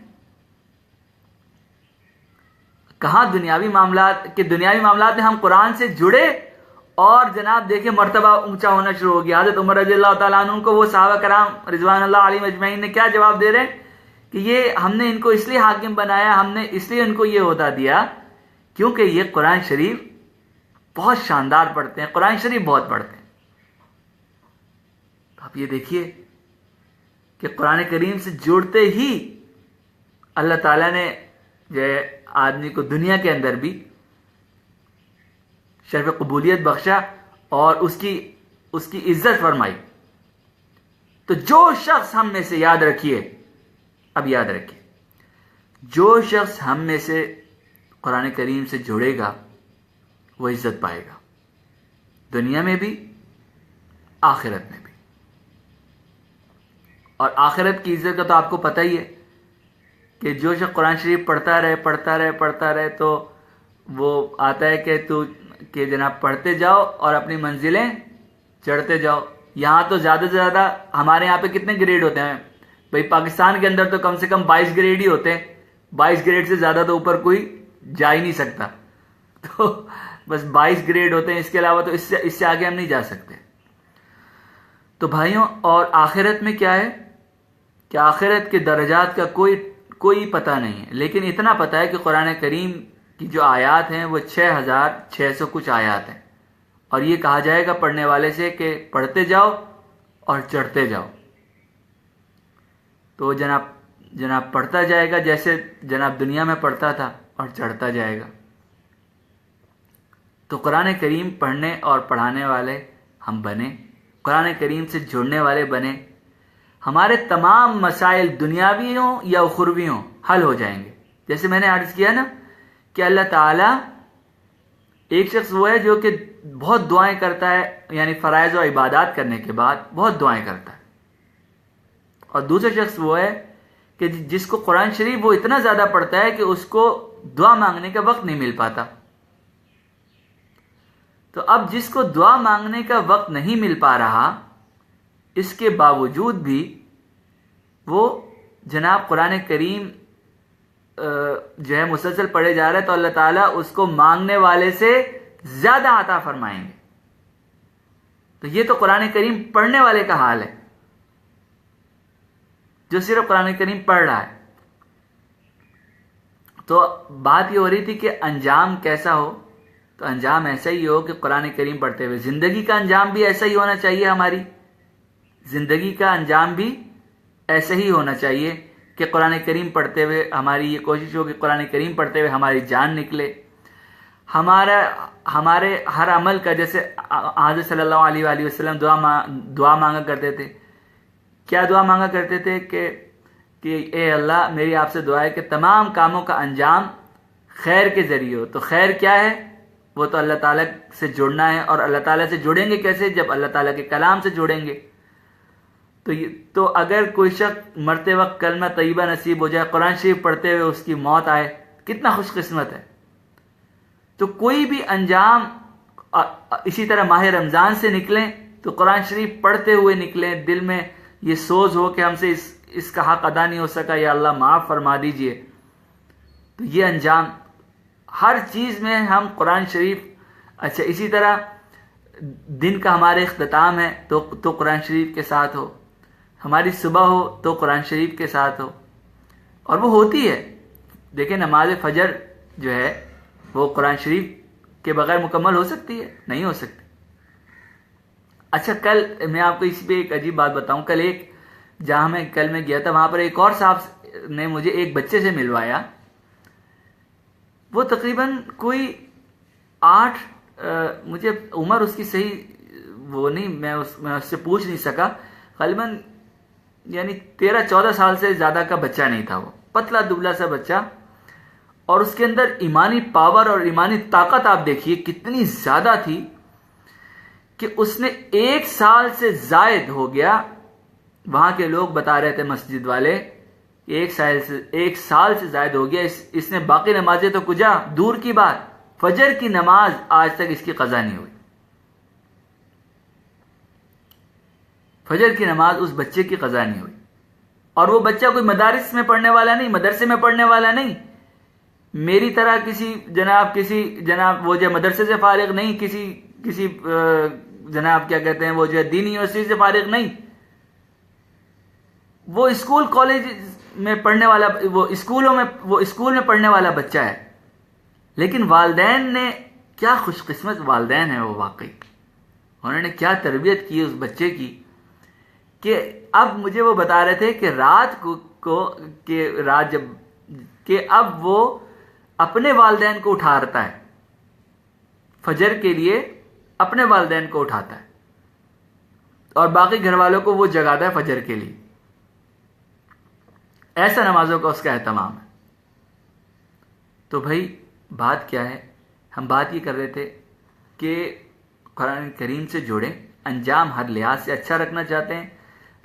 کہاں دنیاوی معاملات میں ہم قرآن سے جڑے اور جناب دیکھیں مرتبہ اونچا ہونا شروع ہو گیا. حضرت عمر رضی اللہ تعالیٰ عنہ کو وہ صحابہ کرام رضوان اللہ علیہم اجمعین نے کیا جواب دے رہے ہیں کہ یہ ہم نے ان کو اس لیے حاکم بنایا، ہم نے اس لیے ان کو یہ عہدہ دیا کیونکہ یہ قرآن شریف بہت شاندار پڑھتے ہیں، قرآن شریف بہت پڑھتے ہیں. تو آپ یہ دیکھیے کہ قرآن کریم سے جڑتے ہی اللہ تعالیٰ نے جو ہے آدمی کو دنیا کے اندر بھی شرف قبولیت بخشا اور اس کی عزت فرمائی. تو جو شخص ہم میں سے یاد رکھیے، جو شخص ہم میں سے قرآن کریم سے جڑے گا وہ عزت پائے گا، دنیا میں بھی آخرت میں بھی. اور آخرت کی عزت کا تو آپ کو پتہ ہی ہے کہ جو شخص قرآن شریف پڑھتا رہے تو وہ آتا ہے کہ جناب پڑھتے جاؤ اور اپنی منزلیں چڑھتے جاؤ. یہاں تو زیادہ سے زیادہ ہمارے یہاں پہ کتنے گریڈ ہوتے ہیں بھائی؟ پاکستان کے اندر تو کم سے کم 22 گریڈ ہی ہوتے ہیں. 22 گریڈ سے زیادہ تو اوپر کوئی جا ہی نہیں سکتا. تو بس 22 گریڈ ہوتے ہیں، اس کے علاوہ تو اس سے آگے ہم نہیں جا سکتے. تو بھائیوں، اور آخرت میں کیا ہے کہ آخرت کے درجات کا کوئی پتہ نہیں ہے، لیکن اتنا پتہ ہے کہ قرآن کریم کی جو آیات ہیں وہ 6600 کچھ آیات ہیں. اور یہ کہا جائے گا پڑھنے والے سے کہ پڑھتے جاؤ اور چڑھتے جاؤ. تو جناب جناب پڑھتا جائے گا جیسے جناب دنیا میں پڑھتا تھا اور چڑھتا جائے گا۔ تو قرآن کریم پڑھنے اور پڑھانے والے ہم بنیں، قرآن کریم سے جڑنے والے بنیں، ہمارے تمام مسائل دنیاوی ہوں یا اخروی ہوں حل ہو جائیں گے۔ جیسے میں نے عرض کیا نا کہ اللہ تعالیٰ، ایک شخص وہ ہے جو کہ بہت دعائیں کرتا ہے، یعنی فرائض و عبادات کرنے کے بعد بہت دعائیں کرتا ہے، اور دوسرا شخص وہ ہے کہ جس کو قرآن شریف وہ اتنا زیادہ پڑھتا ہے کہ اس کو دعا مانگنے کا وقت نہیں مل پاتا۔ تو اب جس کو دعا مانگنے کا وقت نہیں مل پا رہا، اس کے باوجود بھی وہ جناب قرآن کریم جو ہے مسلسل پڑھے جا رہا ہے، تو اللہ تعالیٰ اس کو مانگنے والے سے زیادہ عطا فرمائیں گے۔ تو یہ تو قرآن کریم پڑھنے والے کا حال ہے، جو صرف قرآن کریم پڑھ رہا ہے۔ تو بات یہ ہو رہی تھی کہ انجام کیسا ہو، تو انجام ایسا ہی ہو کہ قرآن کریم پڑھتے ہوئے زندگی کا انجام بھی ایسا ہی ہونا چاہیے، ہماری زندگی کا انجام بھی ایسا ہی ہونا چاہیے کہ قرآن کریم پڑھتے ہوئے ہماری یہ کوشش ہو کہ قرآن کریم پڑھتے ہوئے ہماری جان نکلے، ہمارے ہر عمل کا، جیسے حضرت صلی اللہ علیہ وآلہ وسلم دعا مانگا کرتے تھے۔ کیا دعا مانگا کرتے تھے کہ اے اللہ، میری آپ سے دعا ہے کہ تمام کاموں کا انجام خیر کے ذریعے ہو۔ تو خیر کیا ہے؟ وہ تو اللہ تعالیٰ سے جڑنا ہے، اور اللہ تعالیٰ سے جڑیں گے کیسے؟ جب اللہ تعالیٰ کے کلام سے جڑیں گے۔ تو اگر کوئی شخص مرتے وقت کلمہ طیبہ نصیب ہو جائے، قرآن شریف پڑھتے ہوئے اس کی موت آئے، کتنا خوش قسمت ہے۔ تو کوئی بھی انجام، اسی طرح ماہ رمضان سے نکلیں تو قرآن شریف پڑھتے ہوئے نکلیں، دل میں یہ سوز ہو کہ ہم سے اس کا حق ادا نہیں ہو سکا، یا اللہ معاف فرما دیجئے۔ تو یہ انجام ہر چیز میں ہم قرآن شریف، اچھا اسی طرح دن کا ہمارے اختتام ہے تو قرآن شریف کے ساتھ ہو، ہماری صبح ہو تو قرآن شریف کے ساتھ ہو، اور وہ ہوتی ہے۔ دیکھیں نماز فجر جو ہے وہ قرآن شریف کے بغیر مکمل ہو سکتی ہے؟ نہیں ہو سکتی۔ اچھا کل میں آپ کو اس پہ ایک عجیب بات بتاؤں، جہاں میں گیا تھا، وہاں پر ایک اور صاحب نے مجھے ایک بچے سے ملوایا، وہ تقریباً کوئی 8 مجھے عمر اس کی صحیح وہ نہیں، میں اس سے پوچھ نہیں سکا، غالباً یعنی 13-14 سال سے زیادہ کا بچہ نہیں تھا، وہ پتلا دبلا سا بچہ، اور اس کے اندر ایمانی پاور اور ایمانی طاقت آپ دیکھیے کتنی زیادہ تھی کہ اس نے 1 سال سے زائد ہو گیا، وہاں کے لوگ بتا رہے تھے مسجد والے، 1 سال سے زائد ہو گیا، اس نے باقی نمازیں تو کجا دور کی بات، فجر کی نماز آج تک اس کی قضا نہیں ہوئی۔ فجر کی نماز اس بچے کی قضا نہیں ہوئی، اور وہ بچہ کوئی مدارس میں پڑھنے والا نہیں، مدرسے میں پڑھنے والا نہیں، میری طرح کسی جناب وہ جو مدرسے سے فارغ نہیں، کسی جناب کیا کہتے ہیں وہ جو دینی یونیورسٹی سے فارغ نہیں، وہ اسکول کالج میں پڑھنے والا، وہ اسکول میں پڑھنے والا بچہ ہے، لیکن والدین نے کیا خوش قسمت والدین ہیں وہ، واقعی انہوں نے کیا تربیت کی اس بچے کی، کہ اب مجھے وہ بتا رہے تھے کہ اب وہ اپنے والدین کو اٹھاتا ہے، فجر کے لیے اپنے والدین کو اٹھاتا ہے، اور باقی گھر والوں کو وہ جگاتا ہے فجر کے لیے۔ ایسا نمازوں کا اس کا اہتمام ہے۔ تو بھائی بات کیا ہے؟ ہم بات یہ کر رہے تھے کہ قرآن کریم سے جوڑیں، انجام ہر لحاظ سے اچھا رکھنا چاہتے ہیں،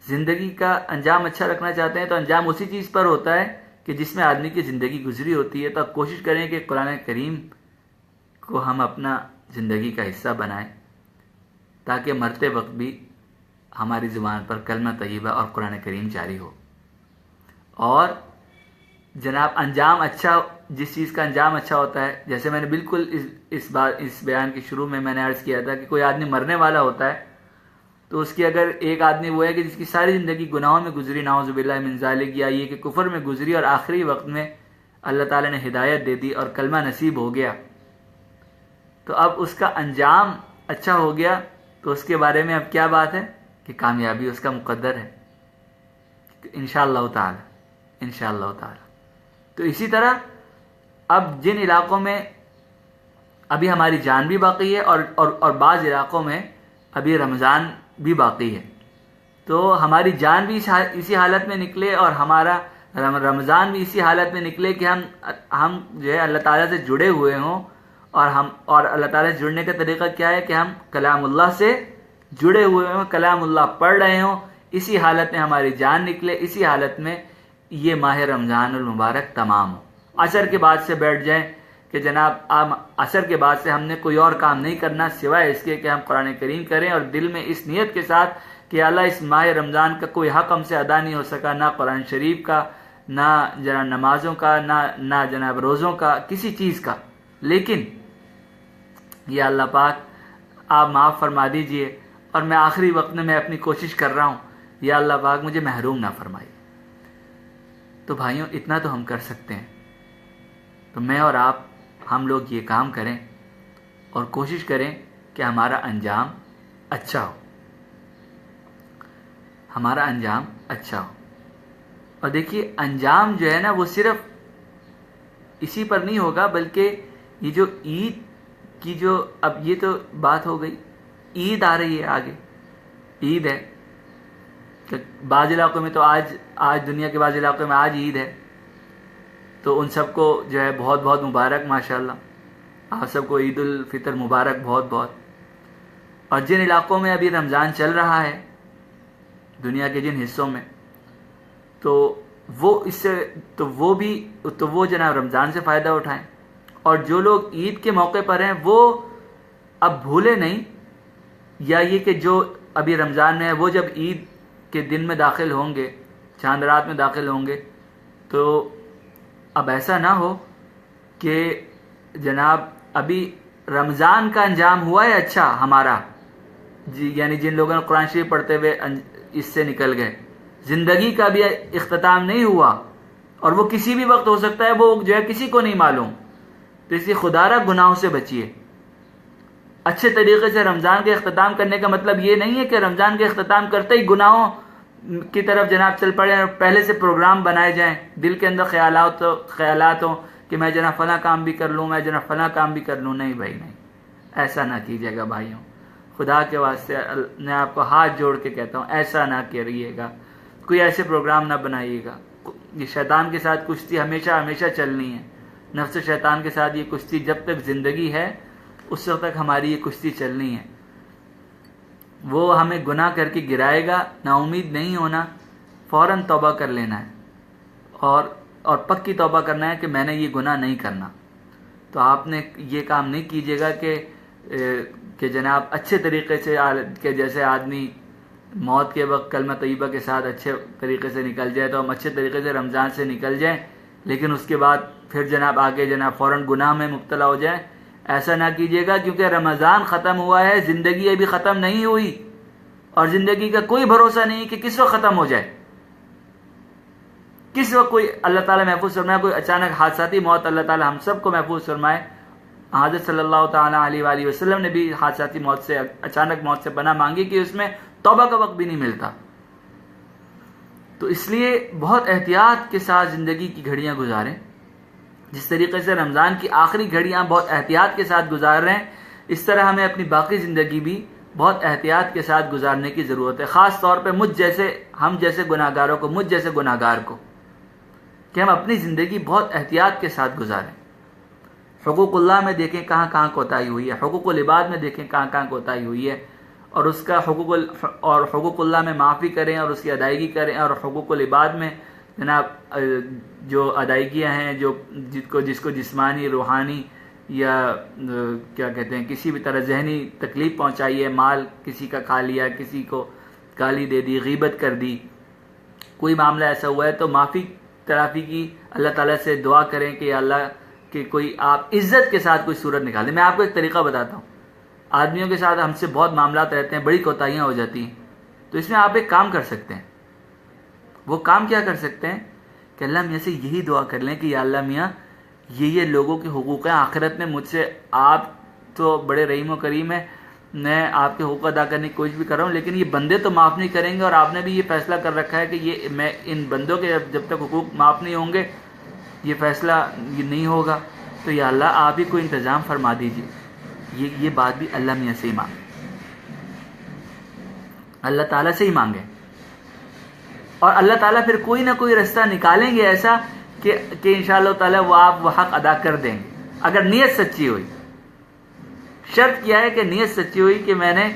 زندگی کا انجام اچھا رکھنا چاہتے ہیں، تو انجام اسی چیز پر ہوتا ہے کہ جس میں آدمی کی زندگی گزری ہوتی ہے۔ تو آپ کوشش کریں کہ قرآن کریم کو ہم اپنا زندگی کا حصہ بنائیں، تاکہ مرتے وقت بھی ہماری زبان پر کلمہ طیبہ اور قرآن کریم جاری ہو۔ اور جناب انجام اچھا، جس چیز کا انجام اچھا ہوتا ہے، جیسے میں نے بالکل اس بیان کے شروع میں نے عرض کیا تھا کہ کوئی آدمی مرنے والا ہوتا ہے تو اس کی اگر ایک آدمی وہ ہے کہ جس کی ساری زندگی گناہوں میں گزری، نعوذ باللہ من ذالک، یا یہ کہ کفر میں گزری، اور آخری وقت میں اللہ تعالیٰ نے ہدایت دے دی اور کلمہ نصیب ہو گیا، تو اب اس کا انجام اچھا ہو گیا، تو اس کے بارے میں اب کیا بات ہے کہ کامیابی اس کا مقدر ہے انشاءاللہ تعالی، انشاءاللہ تعالی۔ تو اسی طرح اب جن علاقوں میں ابھی ہماری جان بھی باقی ہے اور بعض علاقوں میں ابھی رمضان بھی باقی ہے، تو ہماری جان بھی اسی حالت میں نکلے اور ہمارا رمضان بھی اسی حالت میں نکلے کہ ہم جو ہے اللہ تعالیٰ سے جڑے ہوئے ہوں، اور اللہ تعالیٰ سے جڑنے کا طریقہ کیا ہے کہ ہم کلام اللہ سے جڑے ہوئے ہوں، کلام اللہ پڑھ رہے ہوں، اسی حالت میں ہماری جان نکلے، اسی حالت میں یہ ماہ رمضان المبارک تمام ہو۔ عصر کے بعد سے بیٹھ جائیں کہ جناب عصر کے بعد سے ہم نے کوئی اور کام نہیں کرنا سوائے اس کے کہ ہم قرآن کریم کریں، اور دل میں اس نیت کے ساتھ کہ اللہ اس ماہ رمضان کا کوئی حق ہم سے ادا نہیں ہو سکا، نہ قرآن شریف کا، نہ جناب نمازوں کا، نہ جناب روزوں کا، کسی چیز کا، لیکن یا اللہ پاک آپ معاف فرما دیجئے، اور میں آخری وقت میں اپنی کوشش کر رہا ہوں، یا اللہ پاک مجھے محروم نہ فرمائیے۔ تو بھائیوں اتنا تو ہم کر سکتے ہیں، تو میں اور آپ ہم لوگ یہ کام کریں اور کوشش کریں کہ ہمارا انجام اچھا ہو، ہمارا انجام اچھا ہو۔ اور دیکھیے انجام جو ہے نا وہ صرف اسی پر نہیں ہوگا، بلکہ یہ جو عید کی جو اب یہ تو بات ہو گئی، عید آ رہی ہے، آگے عید ہے، کہ بعض علاقوں میں تو آج دنیا کے بعض علاقوں میں آج عید ہے، تو ان سب کو جو ہے بہت بہت مبارک، ماشاءاللہ آپ سب کو عید الفطر مبارک بہت بہت۔ اور جن علاقوں میں ابھی رمضان چل رہا ہے دنیا کے جن حصوں میں، تو وہ جناب رمضان سے فائدہ اٹھائیں، اور جو لوگ عید کے موقع پر ہیں وہ اب بھولے نہیں، یا یہ کہ جو ابھی رمضان میں ہے وہ جب عید کے دن میں داخل ہوں گے، چاند رات میں داخل ہوں گے، تو اب ایسا نہ ہو کہ جناب ابھی رمضان کا انجام ہوا ہے اچھا ہمارا، یعنی جن لوگوں نے قرآن شریف پڑھتے ہوئے اس سے نکل گئے، زندگی کا بھی اختتام نہیں ہوا، اور وہ کسی بھی وقت ہو سکتا ہے، وہ جو ہے کسی کو نہیں معلوم۔ تو اس لیے خدا را گناہوں سے بچیے۔ اچھے طریقے سے رمضان کے اختتام کرنے کا مطلب یہ نہیں ہے کہ رمضان کے اختتام کرتے ہی گناہوں کی طرف جناب چل پڑے اور پہلے سے پروگرام بنائے جائیں، دل کے اندر خیالات ہوں کہ میں جناب فلاں کام بھی کر لوں، میں جناب فلاں کام بھی کر لوں۔ نہیں بھائی نہیں، ایسا نہ کیجیے گا بھائیوں، خدا کے واسطے میں آپ کو ہاتھ جوڑ کے کہتا ہوں ایسا نہ کریے گا، کوئی ایسے پروگرام نہ بنائیے گا۔ یہ شیطان کے ساتھ کشتی ہمیشہ چلنی ہے، نفس شیطان کے ساتھ یہ کشتی جب تک زندگی ہے اس وقت تک ہماری یہ کشتی چلنی ہے۔ وہ ہمیں گناہ کر کے گرائے گا، نا امید نہیں ہونا، فوراً توبہ کر لینا ہے، اور پکی توبہ کرنا ہے کہ میں نے یہ گناہ نہیں کرنا۔ تو آپ نے یہ کام نہیں کیجیے گا کہ جناب اچھے طریقے سے کہ جیسے آدمی موت کے وقت کلمہ طیبہ کے ساتھ اچھے طریقے سے نکل جائے، تو ہم اچھے طریقے سے رمضان سے نکل جائیں، لیکن اس کے بعد پھر جناب آگے جناب فوراً گناہ میں مبتلا ہو جائیں۔ ایسا نہ کیجیے گا، کیونکہ رمضان ختم ہوا ہے، زندگی ابھی ختم نہیں ہوئی، اور زندگی کا کوئی بھروسہ نہیں کہ کس وقت ختم ہو جائے، کس وقت کوئی اللہ تعالیٰ محفوظ فرمائے، کوئی اچانک حادثاتی موت اللہ تعالیٰ ہم سب کو محفوظ فرمائے۔ حضرت صلی اللہ تعالیٰ علیہ وآلہ وسلم نے بھی حادثاتی موت سے، اچانک موت سے پناہ مانگی کہ اس میں توبہ کا وقت بھی نہیں ملتا۔ تو اس لیے بہت احتیاط کے ساتھ زندگی کی گھڑیاں گزاریں، جس طریقے سے رمضان کی آخری گھڑیاں بہت احتیاط کے ساتھ گزار رہے ہیں، اس طرح ہمیں اپنی باقی زندگی بھی بہت احتیاط کے ساتھ گزارنے کی ضرورت ہے، خاص طور پہ ہم جیسے گناہ گاروں کو، مجھ جیسے گناہ گار کو، کہ ہم اپنی زندگی بہت احتیاط کے ساتھ گزاریں۔ حقوق اللہ میں دیکھیں کہاں کہاں کوتاہی ہوئی ہے، حقوق العباد میں دیکھیں کہاں کہاں کوتاہی ہوئی ہے، اور اس کا حقوق اللہ میں معافی کریں اور اس کی ادائیگی کریں، اور حقوق العباد میں جناب جو ادائیگیاں ہیں، جس کو جسمانی، روحانی یا کیا کہتے ہیں کسی بھی طرح ذہنی تکلیف پہنچائی ہے، مال کسی کا کھا لیا، کسی کو گالی دے دی، غیبت کر دی، کوئی معاملہ ایسا ہوا ہے تو معافی تلافی کی اللہ تعالیٰ سے دعا کریں کہ یا اللہ کہ کوئی آپ عزت کے ساتھ کوئی صورت نکال دیں۔ میں آپ کو ایک طریقہ بتاتا ہوں، آدمیوں کے ساتھ ہم سے بہت معاملات رہتے ہیں، بڑی کوتاہیاں ہو جاتی ہیں، تو اس میں آپ ایک کام کر سکتے ہیں۔ وہ کام کیا کر سکتے ہیں کہ اللہ میاں سے یہی دعا کر لیں کہ یا اللہ میاں یہ لوگوں کے حقوق ہیں، آخرت میں مجھ سے، آپ تو بڑے رحیم و کریم ہیں، میں آپ کے حقوق ادا کرنے کی کوشش بھی کر رہا ہوں، لیکن یہ بندے تو معاف نہیں کریں گے، اور آپ نے بھی یہ فیصلہ کر رکھا ہے کہ یہ میں ان بندوں کے جب تک حقوق معاف نہیں ہوں گے یہ فیصلہ یہ نہیں ہوگا، تو یا اللہ آپ ہی کوئی انتظام فرما دیجیے۔ یہ بات بھی اللہ میاں سے ہی مانگے، اللہ تعالیٰ سے ہی مانگے، اور اللہ تعالیٰ پھر کوئی نہ کوئی راستہ نکالیں گے ایسا کہ انشاءاللہ تعالیٰ وہ حق ادا کر دیں گے، اگر نیت سچی ہوئی۔ شرط کیا ہے کہ نیت سچی ہوئی کہ میں نے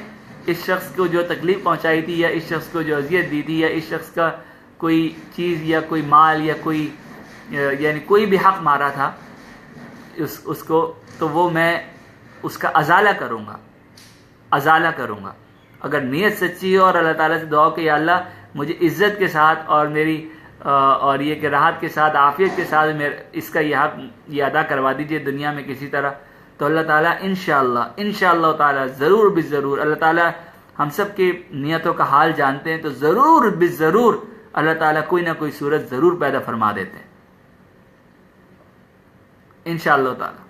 اس شخص کو جو تکلیف پہنچائی تھی، یا اس شخص کو جو اذیت دی تھی، یا اس شخص کا کوئی چیز یا کوئی مال یا کوئی یعنی کوئی بھی حق مارا تھا اس کو، تو وہ میں اس کا ازالہ کروں گا۔ اگر نیت سچی ہو اور اللہ تعالیٰ سے دعا کہ یا اللہ مجھے عزت کے ساتھ اور میری اور یہ کہ راحت کے ساتھ عافیت کے ساتھ اس کا یہ حق یہ ادا کروا دیجئے دنیا میں کسی طرح، تو اللہ تعالیٰ انشاءاللہ تعالیٰ ضرور بالضرور، اللہ تعالیٰ ہم سب کی نیتوں کا حال جانتے ہیں، تو ضرور بالضرور اللہ تعالیٰ کوئی نہ کوئی صورت ضرور پیدا فرما دیتے ہیں انشاءاللہ تعالیٰ۔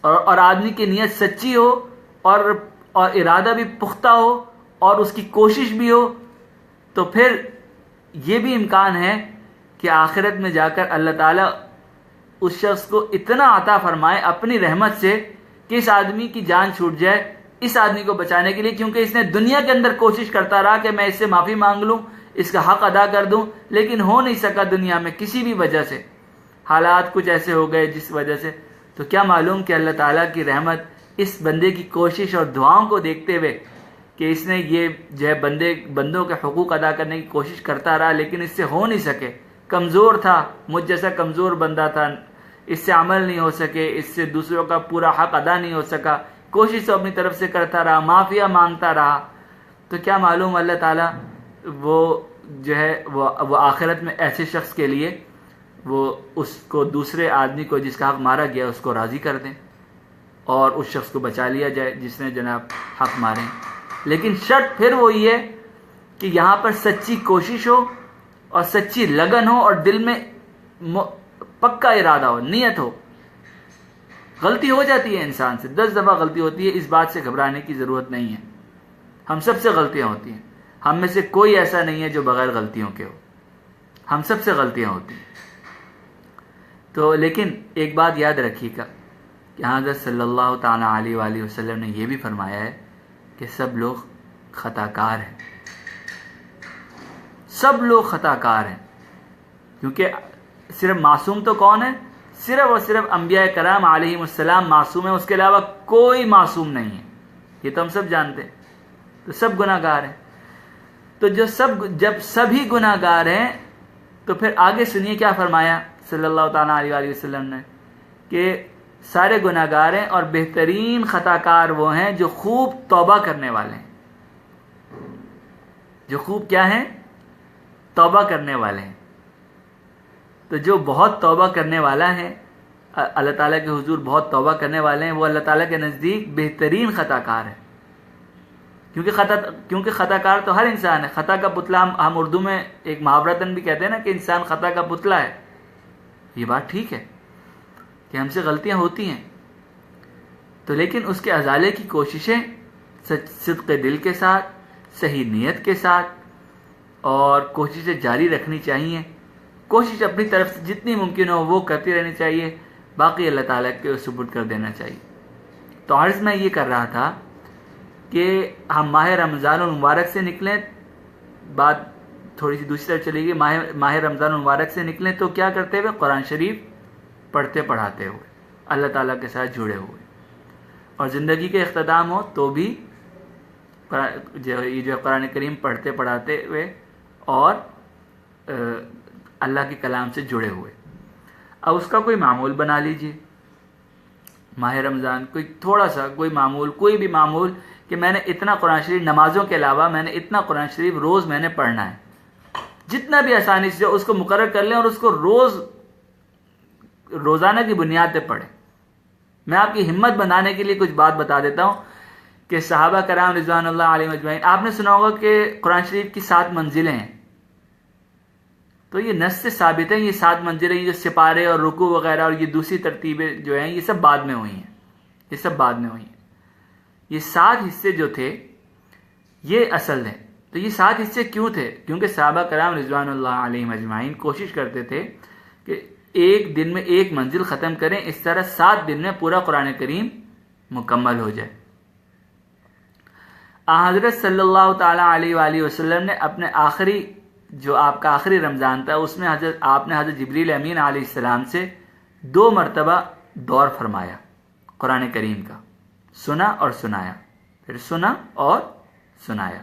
اور آدمی کی نیت سچی ہو اور ارادہ بھی پختہ ہو اور اس کی کوشش بھی ہو، تو پھر یہ بھی امکان ہے کہ آخرت میں جا کر اللہ تعالیٰ اس شخص کو اتنا عطا فرمائے اپنی رحمت سے کہ اس آدمی کی جان چھوٹ جائے، اس آدمی کو بچانے کے لیے، کیونکہ اس نے دنیا کے اندر کوشش کرتا رہا کہ میں اس سے معافی مانگ لوں، اس کا حق ادا کر دوں، لیکن ہو نہیں سکا دنیا میں کسی بھی وجہ سے، حالات کچھ ایسے ہو گئے جس وجہ سے۔ تو کیا معلوم کہ اللہ تعالیٰ کی رحمت اس بندے کی کوشش اور دعاؤں کو دیکھتے ہوئے کہ اس نے یہ جو ہے بندوں کے حقوق ادا کرنے کی کوشش کرتا رہا، لیکن اس سے ہو نہیں سکے، کمزور تھا، مجھ جیسا کمزور بندہ تھا، اس سے عمل نہیں ہو سکے، اس سے دوسروں کا پورا حق ادا نہیں ہو سکا، کوشش تو اپنی طرف سے کرتا رہا، معافیاں مانگتا رہا، تو کیا معلوم اللہ تعالیٰ وہ جو ہے وہ آخرت میں ایسے شخص کے لیے وہ اس کو دوسرے آدمی کو جس کا حق مارا گیا اس کو راضی کر دیں اور اس شخص کو بچا لیا جائے جس نے جناب حق مارے۔ لیکن شرط پھر وہی ہے کہ یہاں پر سچی کوشش ہو اور سچی لگن ہو اور دل میں پکا ارادہ ہو، نیت ہو۔ غلطی ہو جاتی ہے انسان سے، 10 دفعہ غلطی ہوتی ہے، اس بات سے گھبرانے کی ضرورت نہیں ہے، ہم سب سے غلطیاں ہوتی ہیں، ہم میں سے کوئی ایسا نہیں ہے جو بغیر غلطیوں کے ہو، ہم سب سے غلطیاں ہوتی ہیں۔ تو لیکن ایک بات یاد رکھیے گا کہ حضرت صلی اللہ تعالیٰ علیہ وآلہ وسلم نے یہ بھی فرمایا ہے کہ سب لوگ خطا کار ہیں، سب لوگ خطا کار ہیں، کیونکہ صرف معصوم تو کون ہے؟ صرف اور صرف انبیاء کرام علیہم السلام معصوم ہیں، اس کے علاوہ کوئی معصوم نہیں ہے، یہ تو ہم سب جانتے ہیں، تو سب گناہ گار ہیں۔ تو جب سبھی گناہ گار ہیں تو پھر آگے سنیے کیا فرمایا صلی اللہ تعالیٰ علیہ وآلہ وسلم نے کہ سارے گناہ گار ہیں اور بہترین خطا کار وہ ہیں جو خوب توبہ کرنے والے ہیں، جو خوب کیا ہیں؟ توبہ کرنے والے ہیں۔ تو جو بہت توبہ کرنے والا ہے، اللہ تعالیٰ کے حضور بہت توبہ کرنے والے ہیں، وہ اللہ تعالیٰ کے نزدیک بہترین خطا کار ہے، کیونکہ خطا کار تو ہر انسان ہے۔ خطا کا پتلا ہم اردو میں ایک محاورتاً بھی کہتے ہیں نا کہ انسان خطا کا پتلا ہے، یہ بات ٹھیک ہے کہ ہم سے غلطیاں ہوتی ہیں، تو لیکن اس کے ازالے کی کوششیں صدق دل کے ساتھ، صحیح نیت کے ساتھ اور کوششیں جاری رکھنی چاہیے، کوشش اپنی طرف سے جتنی ممکن ہو وہ کرتی رہنی چاہیے، باقی اللہ تعالیٰ کے سپرد کر دینا چاہیے۔ تو عرض میں یہ کر رہا تھا کہ ہم ماہ رمضان المبارک سے نکلیں، بات تھوڑی سی دوسری طرف چلے گی، ماہ رمضان المبارک سے نکلیں تو کیا کرتے ہوئے؟ قرآن شریف پڑھتے پڑھاتے ہوئے، اللہ تعالیٰ کے ساتھ جڑے ہوئے، اور زندگی کے اختتام ہو تو بھی یہ جو قرآن کریم پڑھتے پڑھاتے ہوئے اور اللہ کے کلام سے جڑے ہوئے۔ اب اس کا کوئی معمول بنا لیجئے، ماہ رمضان کوئی تھوڑا سا کوئی معمول، کوئی بھی معمول کہ میں نے اتنا قرآن شریف، نمازوں کے علاوہ میں نے اتنا قرآن شریف روز میں نے پڑھنا ہے، جتنا بھی آسانی سے اس کو مقرر کر لیں اور اس کو روزانہ کی بنیاد پہ پڑھیں۔ میں آپ کی ہمت بنانے کے لیے کچھ بات بتا دیتا ہوں کہ صحابہ کرام رضوان اللہ علیہم اجمعین، آپ نے سنا ہوگا کہ قرآن شریف کی 7 منزلیں ہیں، تو یہ نص سے ثابت ہے، یہ 7 منزلیں، یہ جو سپارے اور رکوع وغیرہ اور یہ دوسری ترتیبیں جو ہیں یہ سب بعد میں ہوئی ہیں، یہ سب بعد میں ہوئی ہیں۔ یہ 7 حصے جو تھے یہ اصل ہیں. تو یہ 7 حصے کیوں تھے؟ کیونکہ صحابہ کرام رضوان اللہ علیہم اجمعین کوشش کرتے تھے کہ ایک دن میں ایک منزل ختم کریں، اس طرح 7 دن میں پورا قرآن کریم مکمل ہو جائے. حضرت صلی اللہ تعالیٰ علیہ وآلہ وسلم نے اپنے آخری جو آپ کا آخری رمضان تھا اس میں آپ نے حضرت جبریل امین علیہ السلام سے 2 مرتبہ دور فرمایا قرآن کریم کا، سنا اور سنایا، پھر سنا اور سنایا.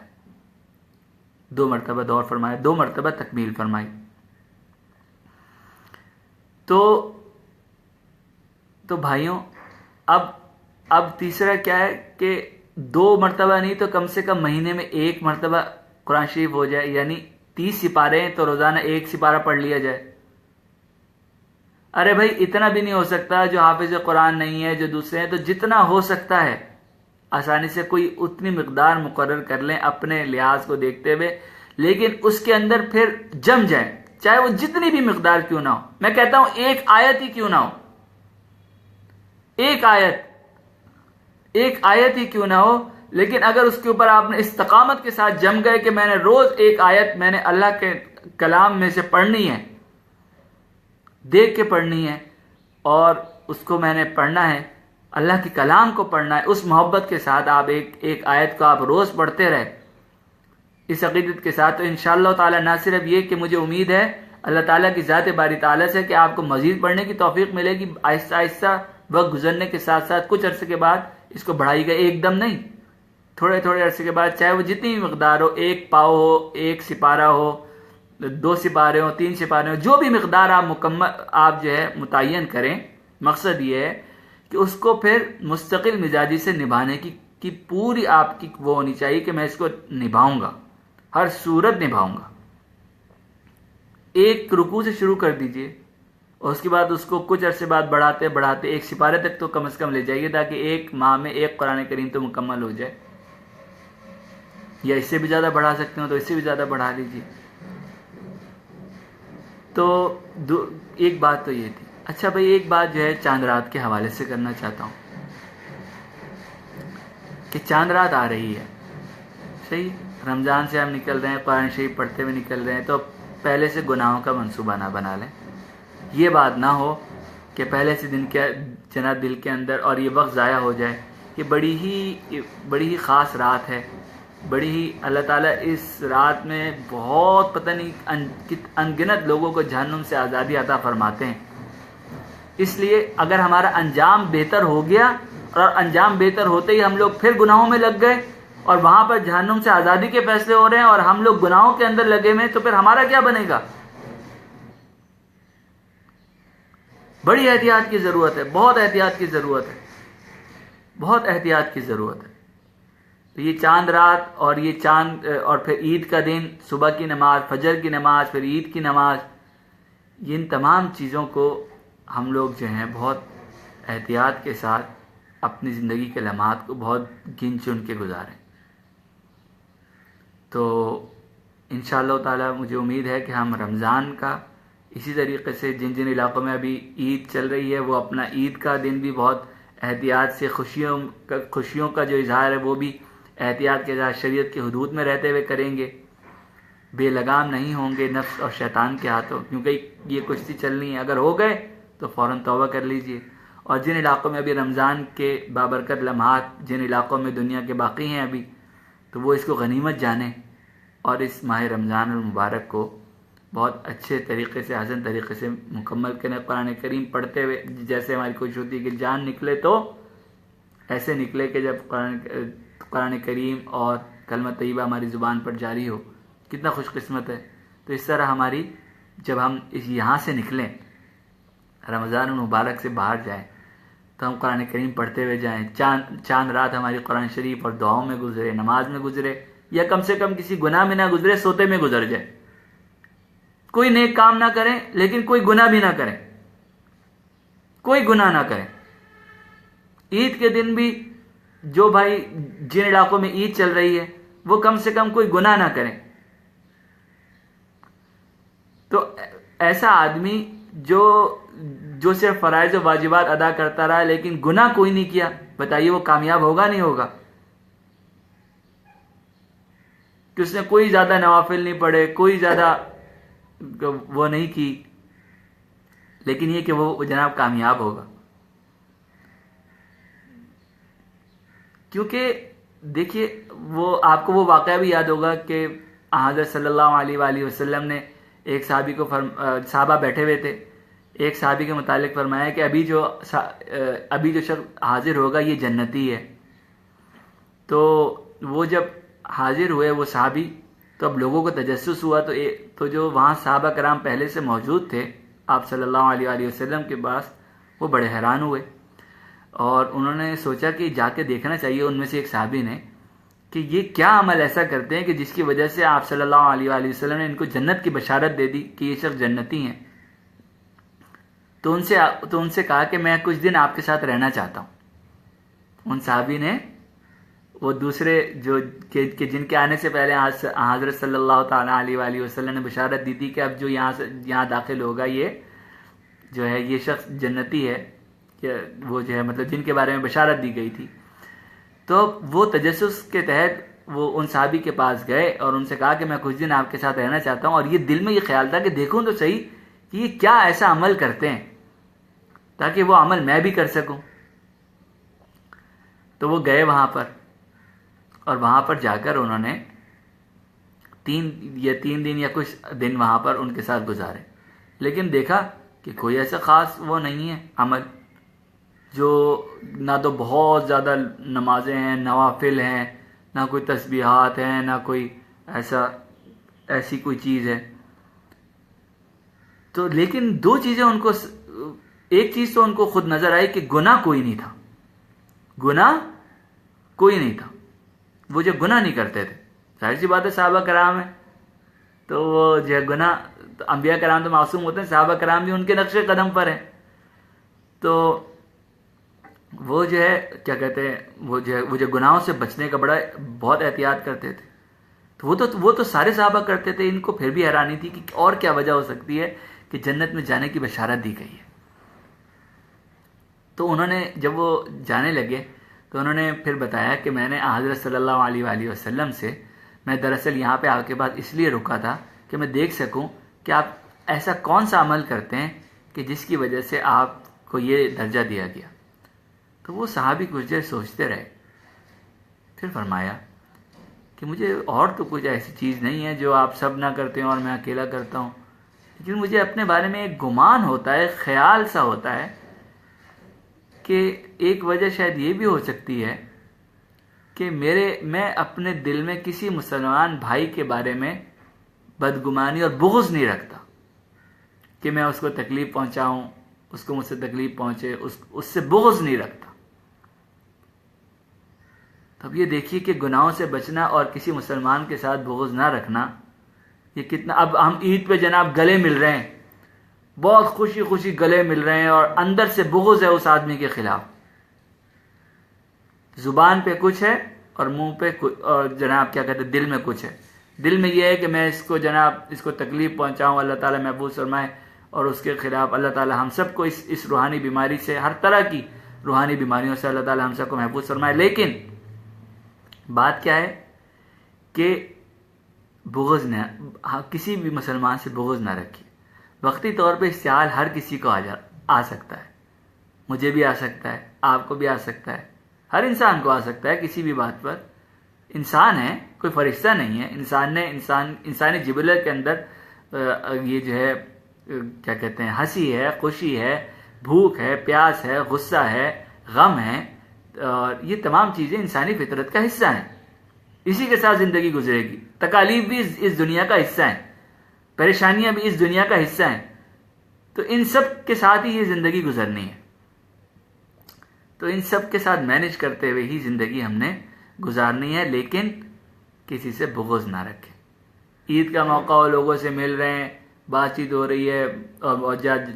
2 مرتبہ دور فرمایا، 2 مرتبہ تکمیل فرمائی. تو بھائیوں اب تیسرا کیا ہے کہ 2 مرتبہ نہیں تو کم سے کم مہینے میں 1 مرتبہ قرآن شریف ہو جائے، یعنی 30 سپارے ہیں تو روزانہ 1 سپارہ پڑھ لیا جائے. ارے بھائی اتنا بھی نہیں ہو سکتا، جو حافظ قرآن نہیں ہے، جو دوسرے ہیں، تو جتنا ہو سکتا ہے آسانی سے کوئی اتنی مقدار مقرر کر لیں اپنے لحاظ کو دیکھتے ہوئے، لیکن اس کے اندر پھر جم جائیں، چاہے وہ جتنی بھی مقدار کیوں نہ ہو. میں کہتا ہوں 1 آیت ہی کیوں نہ ہو، 1 آیت ہی کیوں نہ ہو، لیکن اگر اس کے اوپر آپ نے استقامت کے ساتھ جم گئے کہ میں نے روز 1 آیت میں نے اللہ کے کلام میں سے پڑھنی ہے، دیکھ کے پڑھنی ہے، اور اس کو میں نے پڑھنا ہے، اللہ کے کلام کو پڑھنا ہے، اس محبت کے ساتھ آپ ایک آیت کو آپ روز پڑھتے رہے اس عقیدت کے ساتھ، تو انشاءاللہ تعالی نہ صرف یہ کہ مجھے امید ہے اللہ تعالیٰ کی ذات باری تعالیٰ سے کہ آپ کو مزید پڑھنے کی توفیق ملے گی. آہستہ آہستہ وقت گزرنے کے ساتھ ساتھ کچھ عرصے کے بعد اس کو بڑھائی گا، ایک دم نہیں، تھوڑے تھوڑے عرصے کے بعد، چاہے وہ جتنی بھی مقدار ہو، 1 پاؤ ہو، 1 سپارہ ہو، 2 سپارے ہوں، 3 سپارے ہوں، جو بھی مقدار آپ جو ہے متعین کریں. مقصد یہ ہے کہ اس کو پھر مستقل مزاجی سے نبھانے کی پوری آپ کی وہ ہونی چاہیے کہ میں اس کو نبھاؤں گا، ہر صورت نبھاؤں گا. 1 رکوع سے شروع کر دیجئے اور اس کے بعد اس کو کچھ عرصے بعد بڑھاتے بڑھاتے 1 سپارے تک تو کم از کم لے جائیے، تاکہ 1 ماہ میں 1 قرآن کریم تو مکمل ہو جائے. یا اس سے بھی زیادہ بڑھا سکتے ہو تو اس سے بھی زیادہ بڑھا لیجیے. تو ایک بات تو یہ تھی. اچھا بھائی، ایک بات جو ہے چاند رات کے حوالے سے کرنا چاہتا ہوں کہ چاند رات آ رہی ہے، صحیح، رمضان سے ہم نکل رہے ہیں، قرآن شریف پڑھتے ہوئے نکل رہے ہیں، تو پہلے سے گناہوں کا منصوبہ نہ بنا لیں. یہ بات نہ ہو کہ پہلے سے جناب دل کے اندر اور یہ وقت ضائع ہو جائے. یہ بڑی ہی خاص رات ہے، بڑی ہی اللہ تعالیٰ اس رات میں بہت پتہ نہیں انگنت لوگوں کو جہنم سے آزادی عطا فرماتے ہیں. اس لیے اگر ہمارا انجام بہتر ہو گیا اور انجام بہتر ہوتے ہی ہم لوگ پھر گناہوں میں لگ گئے اور وہاں پر جہنم سے آزادی کے فیصلے ہو رہے ہیں اور ہم لوگ گناہوں کے اندر لگے ہوئے، تو پھر ہمارا کیا بنے گا؟ بڑی احتیاط کی ضرورت ہے، بہت احتیاط کی ضرورت ہے، بہت احتیاط کی ضرورت ہے. تو یہ چاند رات اور یہ چاند اور پھر عید کا دن، صبح کی نماز، فجر کی نماز، پھر عید کی نماز، ان تمام چیزوں کو ہم لوگ جو ہیں بہت احتیاط کے ساتھ اپنی زندگی کے لمحات کو بہت گن چن کے گزاریں. تو انشاءاللہ تعالی مجھے امید ہے کہ ہم رمضان کا اسی طریقے سے جن علاقوں میں ابھی عید چل رہی ہے وہ اپنا عید کا دن بھی بہت احتیاط سے، خوشیوں کا جو اظہار ہے وہ بھی احتیاط کے ساتھ شریعت کی حدود میں رہتے ہوئے کریں گے، بے لگام نہیں ہوں گے نفس اور شیطان کے ہاتھوں، کیونکہ یہ کشتی چلنی ہے. اگر ہو گئے تو فوراً توبہ کر لیجئے. اور جن علاقوں میں ابھی رمضان کے بابرکت لمحات جن علاقوں میں دنیا کے باقی ہیں ابھی، تو وہ اس کو غنیمت جانیں اور اس ماہ رمضان المبارک کو بہت اچھے طریقے سے، حسن طریقے سے مکمل کریں. قرآن کریم پڑھتے ہوئے جیسے ہماری کوشش ہوتی ہے کہ جان نکلے تو ایسے نکلے کہ جب قرآن کریم اور کلمہ طیبہ ہماری زبان پر جاری ہو. کتنا خوش قسمت ہے. تو اس طرح ہماری جب ہم یہاں سے نکلیں، رمضان المبارک سے باہر جائیں، تو ہم قرآن کریم پڑھتے ہوئے جائیں. چاند رات ہماری قرآن شریف اور دعاؤں میں گزرے، نماز میں گزرے، یا کم سے کم کسی گناہ میں نہ گزرے، سوتے میں گزر جائے. کوئی نیک کام نہ کریں لیکن کوئی گناہ بھی نہ کریں، کوئی گناہ نہ کریں. عید کے دن بھی جو بھائی جن علاقوں میں عید چل رہی ہے وہ کم سے کم کوئی گناہ نہ کریں. تو ایسا آدمی جو صرف فرائض و واجبات ادا کرتا رہا لیکن گناہ کوئی نہیں کیا، بتائیے وہ کامیاب ہوگا نہیں ہوگا؟ کہ اس نے کوئی زیادہ نوافل نہیں پڑھے، کوئی زیادہ وہ نہیں کی، لیکن یہ کہ وہ جناب کامیاب ہوگا. کیونکہ دیکھیے وہ آپ کو وہ واقعہ بھی یاد ہوگا کہ حضرت صلی اللہ علیہ وآلہ وسلم نے ایک صحابی کو صحابہ بیٹھے ہوئے تھے، ایک صحابی کے متعلق فرمایا کہ ابھی جو شخص حاضر ہوگا یہ جنتی ہے. تو وہ جب حاضر ہوئے وہ صحابی، تو اب لوگوں کو تجسس ہوا، تو جو وہاں صحابہ کرام پہلے سے موجود تھے آپ صلی اللہ علیہ وآلہ وسلم کے پاس، وہ بڑے حیران ہوئے اور انہوں نے سوچا کہ جا کے دیکھنا چاہیے. ان میں سے ایک صحابی نے کہ یہ کیا عمل ایسا کرتے ہیں کہ جس کی وجہ سے آپ صلی اللہ علیہ وآلہ وسلم نے ان کو جنت کی بشارت دے دی کہ یہ شخص جنتی ہیں. تو ان سے کہا کہ میں کچھ دن آپ کے ساتھ رہنا چاہتا ہوں. ان صحابی نے وہ دوسرے کہ جن کے آنے سے پہلے حضرت صلی اللہ تعالیٰ علیہ وآلہ وسلم نے بشارت دی تھی کہ اب جو یہاں داخل ہوگا یہ جو ہے یہ شخص جنتی ہے، کہ وہ جو ہے مطلب جن کے بارے میں بشارت دی گئی تھی. تو وہ تجسس کے تحت وہ ان صحابی کے پاس گئے اور ان سے کہا کہ میں کچھ دن آپ کے ساتھ رہنا چاہتا ہوں، اور یہ دل میں یہ خیال تھا کہ دیکھوں تو صحیح کہ یہ کیا ایسا عمل کرتے ہیں تاکہ وہ عمل میں بھی کر سکوں. تو وہ گئے وہاں پر، اور وہاں پر جا کر انہوں نے تین دن یا کچھ دن وہاں پر ان کے ساتھ گزارے، لیکن دیکھا کہ کوئی ایسا خاص وہ نہیں ہے عمل، جو نہ تو بہت زیادہ نمازیں ہیں، نوافل ہیں، نہ کوئی تسبیحات ہیں، نہ کوئی ایسی کوئی چیز ہے. تو لیکن دو چیزیں ان کو، ایک چیز تو ان کو خود نظر آئی کہ گناہ کوئی نہیں تھا، گناہ کوئی نہیں تھا، وہ جو گناہ نہیں کرتے تھے. ظاہر سی بات ہے صحابہ کرام ہیں تو وہ جو گناہ، انبیاء کرام تو معصوم ہوتے ہیں، صحابہ کرام بھی ان کے نقش قدم پر ہیں. تو وہ جو ہے کیا کہتے ہیں، وہ جو گناہوں سے بچنے کا بہت احتیاط کرتے تھے. تو وہ تو سارے صحابہ کرتے تھے. ان کو پھر بھی حیرانی تھی کہ اور کیا وجہ ہو سکتی ہے کہ جنت میں جانے کی بشارت دی گئی ہے. تو انہوں نے جب وہ جانے لگے تو انہوں نے پھر بتایا کہ میں نے حضرت صلی اللہ علیہ وآلہ وسلم سے، میں دراصل یہاں پہ آپ کے بعد اس لیے رکا تھا کہ میں دیکھ سکوں کہ آپ ایسا کون سا عمل کرتے ہیں کہ جس کی وجہ سے آپ کو یہ درجہ دیا گیا. تو وہ صحابی کچھ دیر سوچتے رہے، پھر فرمایا کہ مجھے اور تو کچھ ایسی چیز نہیں ہے جو آپ سب نہ کرتے ہیں اور میں اکیلا کرتا ہوں، لیکن مجھے اپنے بارے میں ایک گمان ہوتا ہے، خیال سا ہوتا ہے کہ ایک وجہ شاید یہ بھی ہو سکتی ہے کہ میں اپنے دل میں کسی مسلمان بھائی کے بارے میں بدگمانی اور بغض نہیں رکھتا کہ میں اس کو تکلیف پہنچاؤں، اس کو مجھ سے تکلیف پہنچے، اس سے بغض نہیں رکھتا. تب یہ دیکھیے کہ گناہوں سے بچنا اور کسی مسلمان کے ساتھ بغض نہ رکھنا یہ کتنا. اب ہم عید پہ جناب گلے مل رہے ہیں، بہت خوشی خوشی گلے مل رہے ہیں، اور اندر سے بغض ہے اس آدمی کے خلاف. زبان پہ کچھ ہے اور منہ پہ کچھ، اور جناب کیا کہتے ہیں دل میں کچھ ہے. دل میں یہ ہے کہ میں اس کو تکلیف پہنچاؤں، اللہ تعالیٰ محفوظ فرمائے، اور اس کے خلاف اللہ تعالیٰ ہم سب کو اس روحانی بیماری سے، ہر طرح کی روحانی بیماریوں سے اللہ تعالیٰ ہم سب کو محفوظ فرمائے. لیکن بات کیا ہے کہ بغض نہ، کسی بھی مسلمان سے بغض نہ رکھیے. وقتی طور پہ اشتعال ہر کسی کو آ سکتا ہے، مجھے بھی آ سکتا ہے، آپ کو بھی آ سکتا ہے، ہر انسان کو آ سکتا ہے کسی بھی بات پر. انسان ہے، کوئی فرشتہ نہیں ہے. انسانی جبلت کے اندر یہ جو ہے کیا کہتے ہیں، ہنسی ہے، خوشی ہے، بھوک ہے، پیاس ہے، غصہ ہے، غم ہے، اور یہ تمام چیزیں انسانی فطرت کا حصہ ہیں. اسی کے ساتھ زندگی گزرے گی. تکالیف بھی اس دنیا کا حصہ ہیں، پریشانیاں بھی اس دنیا کا حصہ ہیں. تو ان سب کے ساتھ ہی یہ زندگی گزرنی ہے. تو ان سب کے ساتھ مینج کرتے ہوئے ہی زندگی ہم نے گزارنی ہے، لیکن کسی سے بغض نہ رکھیں. عید کا موقع ہو، لوگوں سے مل رہے ہیں، بات چیت ہو رہی ہے، اور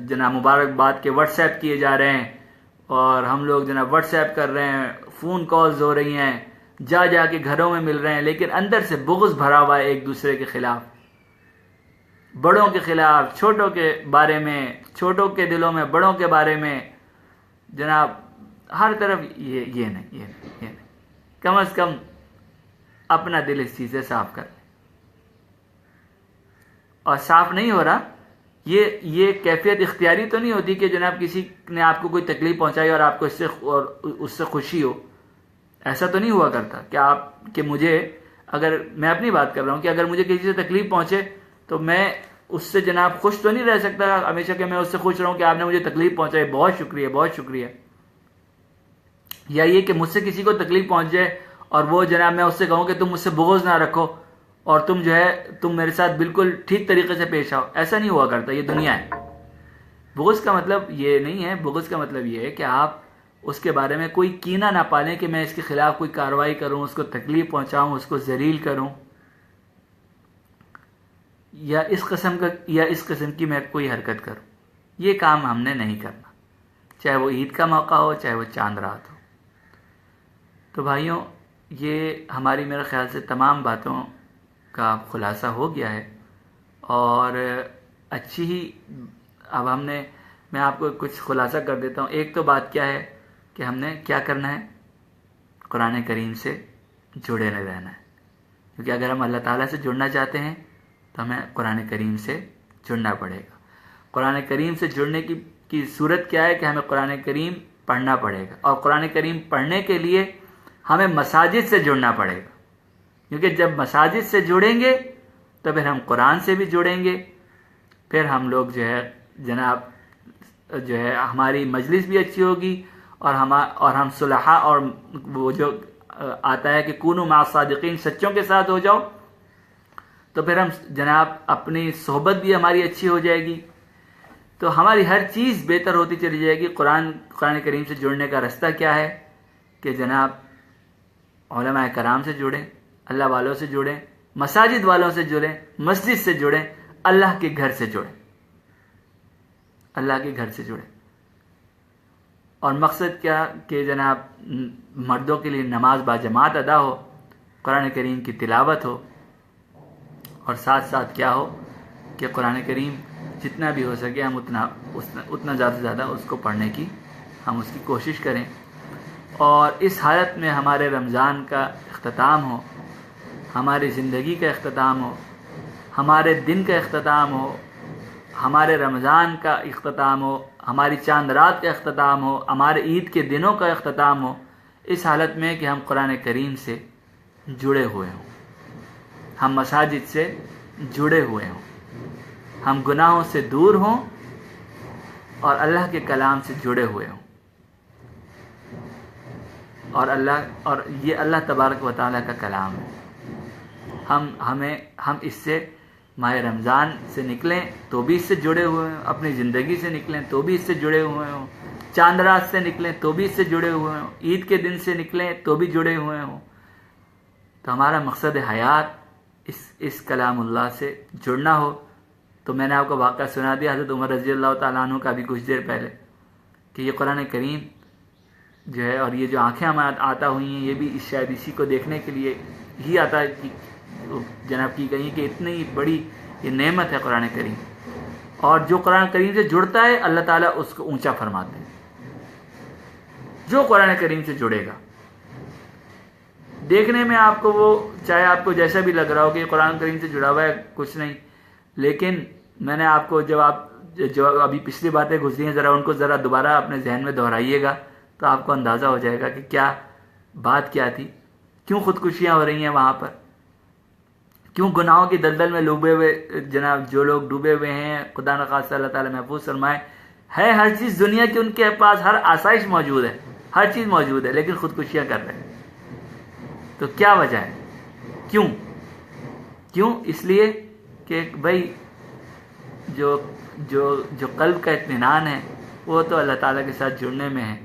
جناب مبارکباد کے واٹس ایپ کیے جا رہے ہیں، اور ہم لوگ جناب واٹس ایپ کر رہے ہیں، فون کالز ہو رہی ہیں، جا کے گھروں میں مل رہے ہیں، لیکن اندر سے بغض بھرا ہوا ہے ایک دوسرے کے خلاف، بڑوں کے خلاف، چھوٹوں کے بارے میں، چھوٹوں کے دلوں میں بڑوں کے بارے میں. جناب ہر طرف یہ نہیں. کم از کم اپنا دل اس چیز سے صاف کر لیں. اور صاف نہیں ہو رہا، یہ کیفیت اختیاری تو نہیں ہوتی کہ جناب کسی نے آپ کو کوئی تکلیف پہنچائی اور آپ کو اس سے خوشی ہو. ایسا تو نہیں ہوا کرتا کہ مجھے، اگر میں اپنی بات کر رہا ہوں، کہ اگر مجھے کسی سے تکلیف پہنچے تو میں اس سے جناب خوش تو نہیں رہ سکتا ہمیشہ کہ میں اس سے خوش رہوں کہ آپ نے مجھے تکلیف پہنچائی، بہت شکریہ بہت شکریہ. یا یہ کہ مجھ سے کسی کو تکلیف پہنچ جائے اور وہ جناب میں اس سے کہوں کہ تم مجھ سے بغض نہ رکھو اور تم میرے ساتھ بالکل ٹھیک طریقے سے پیش آؤ. ایسا نہیں ہوا کرتا، یہ دنیا ہے. بغض کا مطلب یہ نہیں ہے، بغض کا مطلب یہ ہے کہ آپ اس کے بارے میں کوئی کینہ نہ پالیں کہ میں اس کے خلاف کوئی کارروائی کروں، اس کو تکلیف پہنچاؤں، اس کو ذلیل کروں، یا اس قسم کی میں کوئی حرکت کروں. یہ کام ہم نے نہیں کرنا، چاہے وہ عید کا موقع ہو، چاہے وہ چاند رات ہو. تو بھائیوں، یہ ہماری میرے خیال سے تمام باتوں کا خلاصہ ہو گیا ہے. اور اچھی ہی اب میں آپ کو کچھ خلاصہ کر دیتا ہوں. ایک تو بات کیا ہے کہ ہم نے کیا کرنا ہے، قرآن کریم سے جڑے رہنا ہے. کیونکہ اگر ہم اللہ تعالیٰ سے جڑنا چاہتے ہیں تو ہمیں قرآن کریم سے جڑنا پڑے گا. قرآن کریم سے جڑنے کی صورت کیا ہے کہ ہمیں قرآن کریم پڑھنا پڑے گا. اور قرآن کریم پڑھنے کے لیے ہمیں مساجد سے جڑنا پڑے گا. کیونکہ جب مساجد سے جڑیں گے تو پھر ہم قرآن سے بھی جڑیں گے. پھر ہم لوگ جناب ہماری مجلس بھی اچھی ہوگی اور ہم صلحاء، اور وہ جو آتا ہے کہ کونوا مع الصادقین، سچوں کے ساتھ ہو جاؤ، تو پھر ہم جناب اپنی صحبت بھی ہماری اچھی ہو جائے گی. تو ہماری ہر چیز بہتر ہوتی چلی جائے گی. قرآن کریم سے جڑنے کا راستہ کیا ہے کہ جناب علماء کرام سے جڑیں، اللہ والوں سے جڑیں، مساجد والوں سے جڑیں، مسجد سے جڑیں، اللہ کے گھر سے جڑیں، اللہ کے گھر سے جڑیں. اور مقصد کیا کہ جناب مردوں کے لیے نماز باجماعت ادا ہو، قرآن کریم کی تلاوت ہو، اور ساتھ ساتھ کیا ہو کہ قرآن کریم جتنا بھی ہو سکے ہم اتنا زیادہ سے زیادہ اس کو پڑھنے کی ہم اس کی کوشش کریں. اور اس حالت میں ہمارے رمضان کا اختتام ہو، ہماری زندگی کا اختتام ہو، ہمارے دن کا اختتام ہو، ہمارے رمضان کا اختتام ہو، ہماری چاند رات کا اختتام ہو، ہمارے عید کے دنوں کا اختتام ہو، اس حالت میں کہ ہم قرآن کریم سے جڑے ہوئے ہوں، ہم مساجد سے جڑے ہوئے ہوں، ہم گناہوں سے دور ہوں اور اللہ کے کلام سے جڑے ہوئے ہوں. اور یہ اللہ تبارک و تعالیٰ کا کلام ہے. ہم اس سے ماہ رمضان سے نکلیں تو بھی اس سے جڑے ہوئے ہوں، اپنی زندگی سے نکلیں تو بھی اس سے جڑے ہوئے ہوں، چاند رات سے نکلیں تو بھی اس سے جڑے ہوئے ہوں، عید کے دن سے نکلیں تو بھی جڑے ہوئے ہوں. تو ہمارا مقصد حیات اس کلام اللہ سے جڑنا ہو. تو میں نے آپ کو واقعہ سنا دیا حضرت عمر رضی اللہ تعالیٰ عنہ کا بھی کچھ دیر پہلے، کہ یہ قرآن کریم جو ہے اور یہ جو آنکھیں ہمیں آتا ہوئی ہیں، یہ بھی شاید اسی کو دیکھنے کے لیے ہی آتا ہے جناب کی گئی کہ اتنی بڑی یہ نعمت ہے قرآن کریم. اور جو قرآن کریم سے جڑتا ہے اللہ تعالیٰ اس کو اونچا فرماتے ہیں. جو قرآن کریم سے جڑے گا، دیکھنے میں آپ کو وہ چاہے آپ کو جیسا بھی لگ رہا ہو کہ قرآن کریم سے جڑا ہوا ہے کچھ نہیں، لیکن میں نے آپ کو جو ابھی پچھلی باتیں گزری ہیں ان کو ذرا دوبارہ اپنے ذہن میں دہرائیے گا تو آپ کو اندازہ ہو جائے گا کہ کیا بات کیا تھی، کیوں خودکشیاں ہو رہی ہیں وہاں پر، کیوں گناہوں کی دلدل میں ڈوبے ہوئے جناب جو لوگ ڈوبے ہوئے ہیں. خدا نخواستہ اللہ تعالیٰ محفوظ فرمائے. ہے ہر چیز دنیا کی ان کے پاس، ہر آسائش موجود ہے، ہر چیز موجود ہے، لیکن خودکشیاں کر رہے ہیں. تو کیا وجہ ہے؟ کیوں؟ اس لیے کہ بھائی جو قلب کا اطمینان ہے وہ تو اللہ تعالیٰ کے ساتھ جڑنے میں ہے،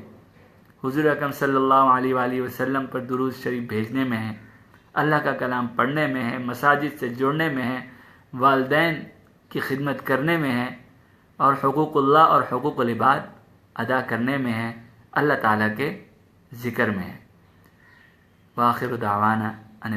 حضور اکرم صلی اللہ علیہ وآلہ وسلم پر درود شریف بھیجنے میں ہے، اللہ کا کلام پڑھنے میں ہے، مساجد سے جڑنے میں ہے، والدین کی خدمت کرنے میں ہے، اور حقوق اللہ اور حقوق العباد ادا کرنے میں ہے، اللہ تعالیٰ کے ذکر میں ہے. وآخر دعوانا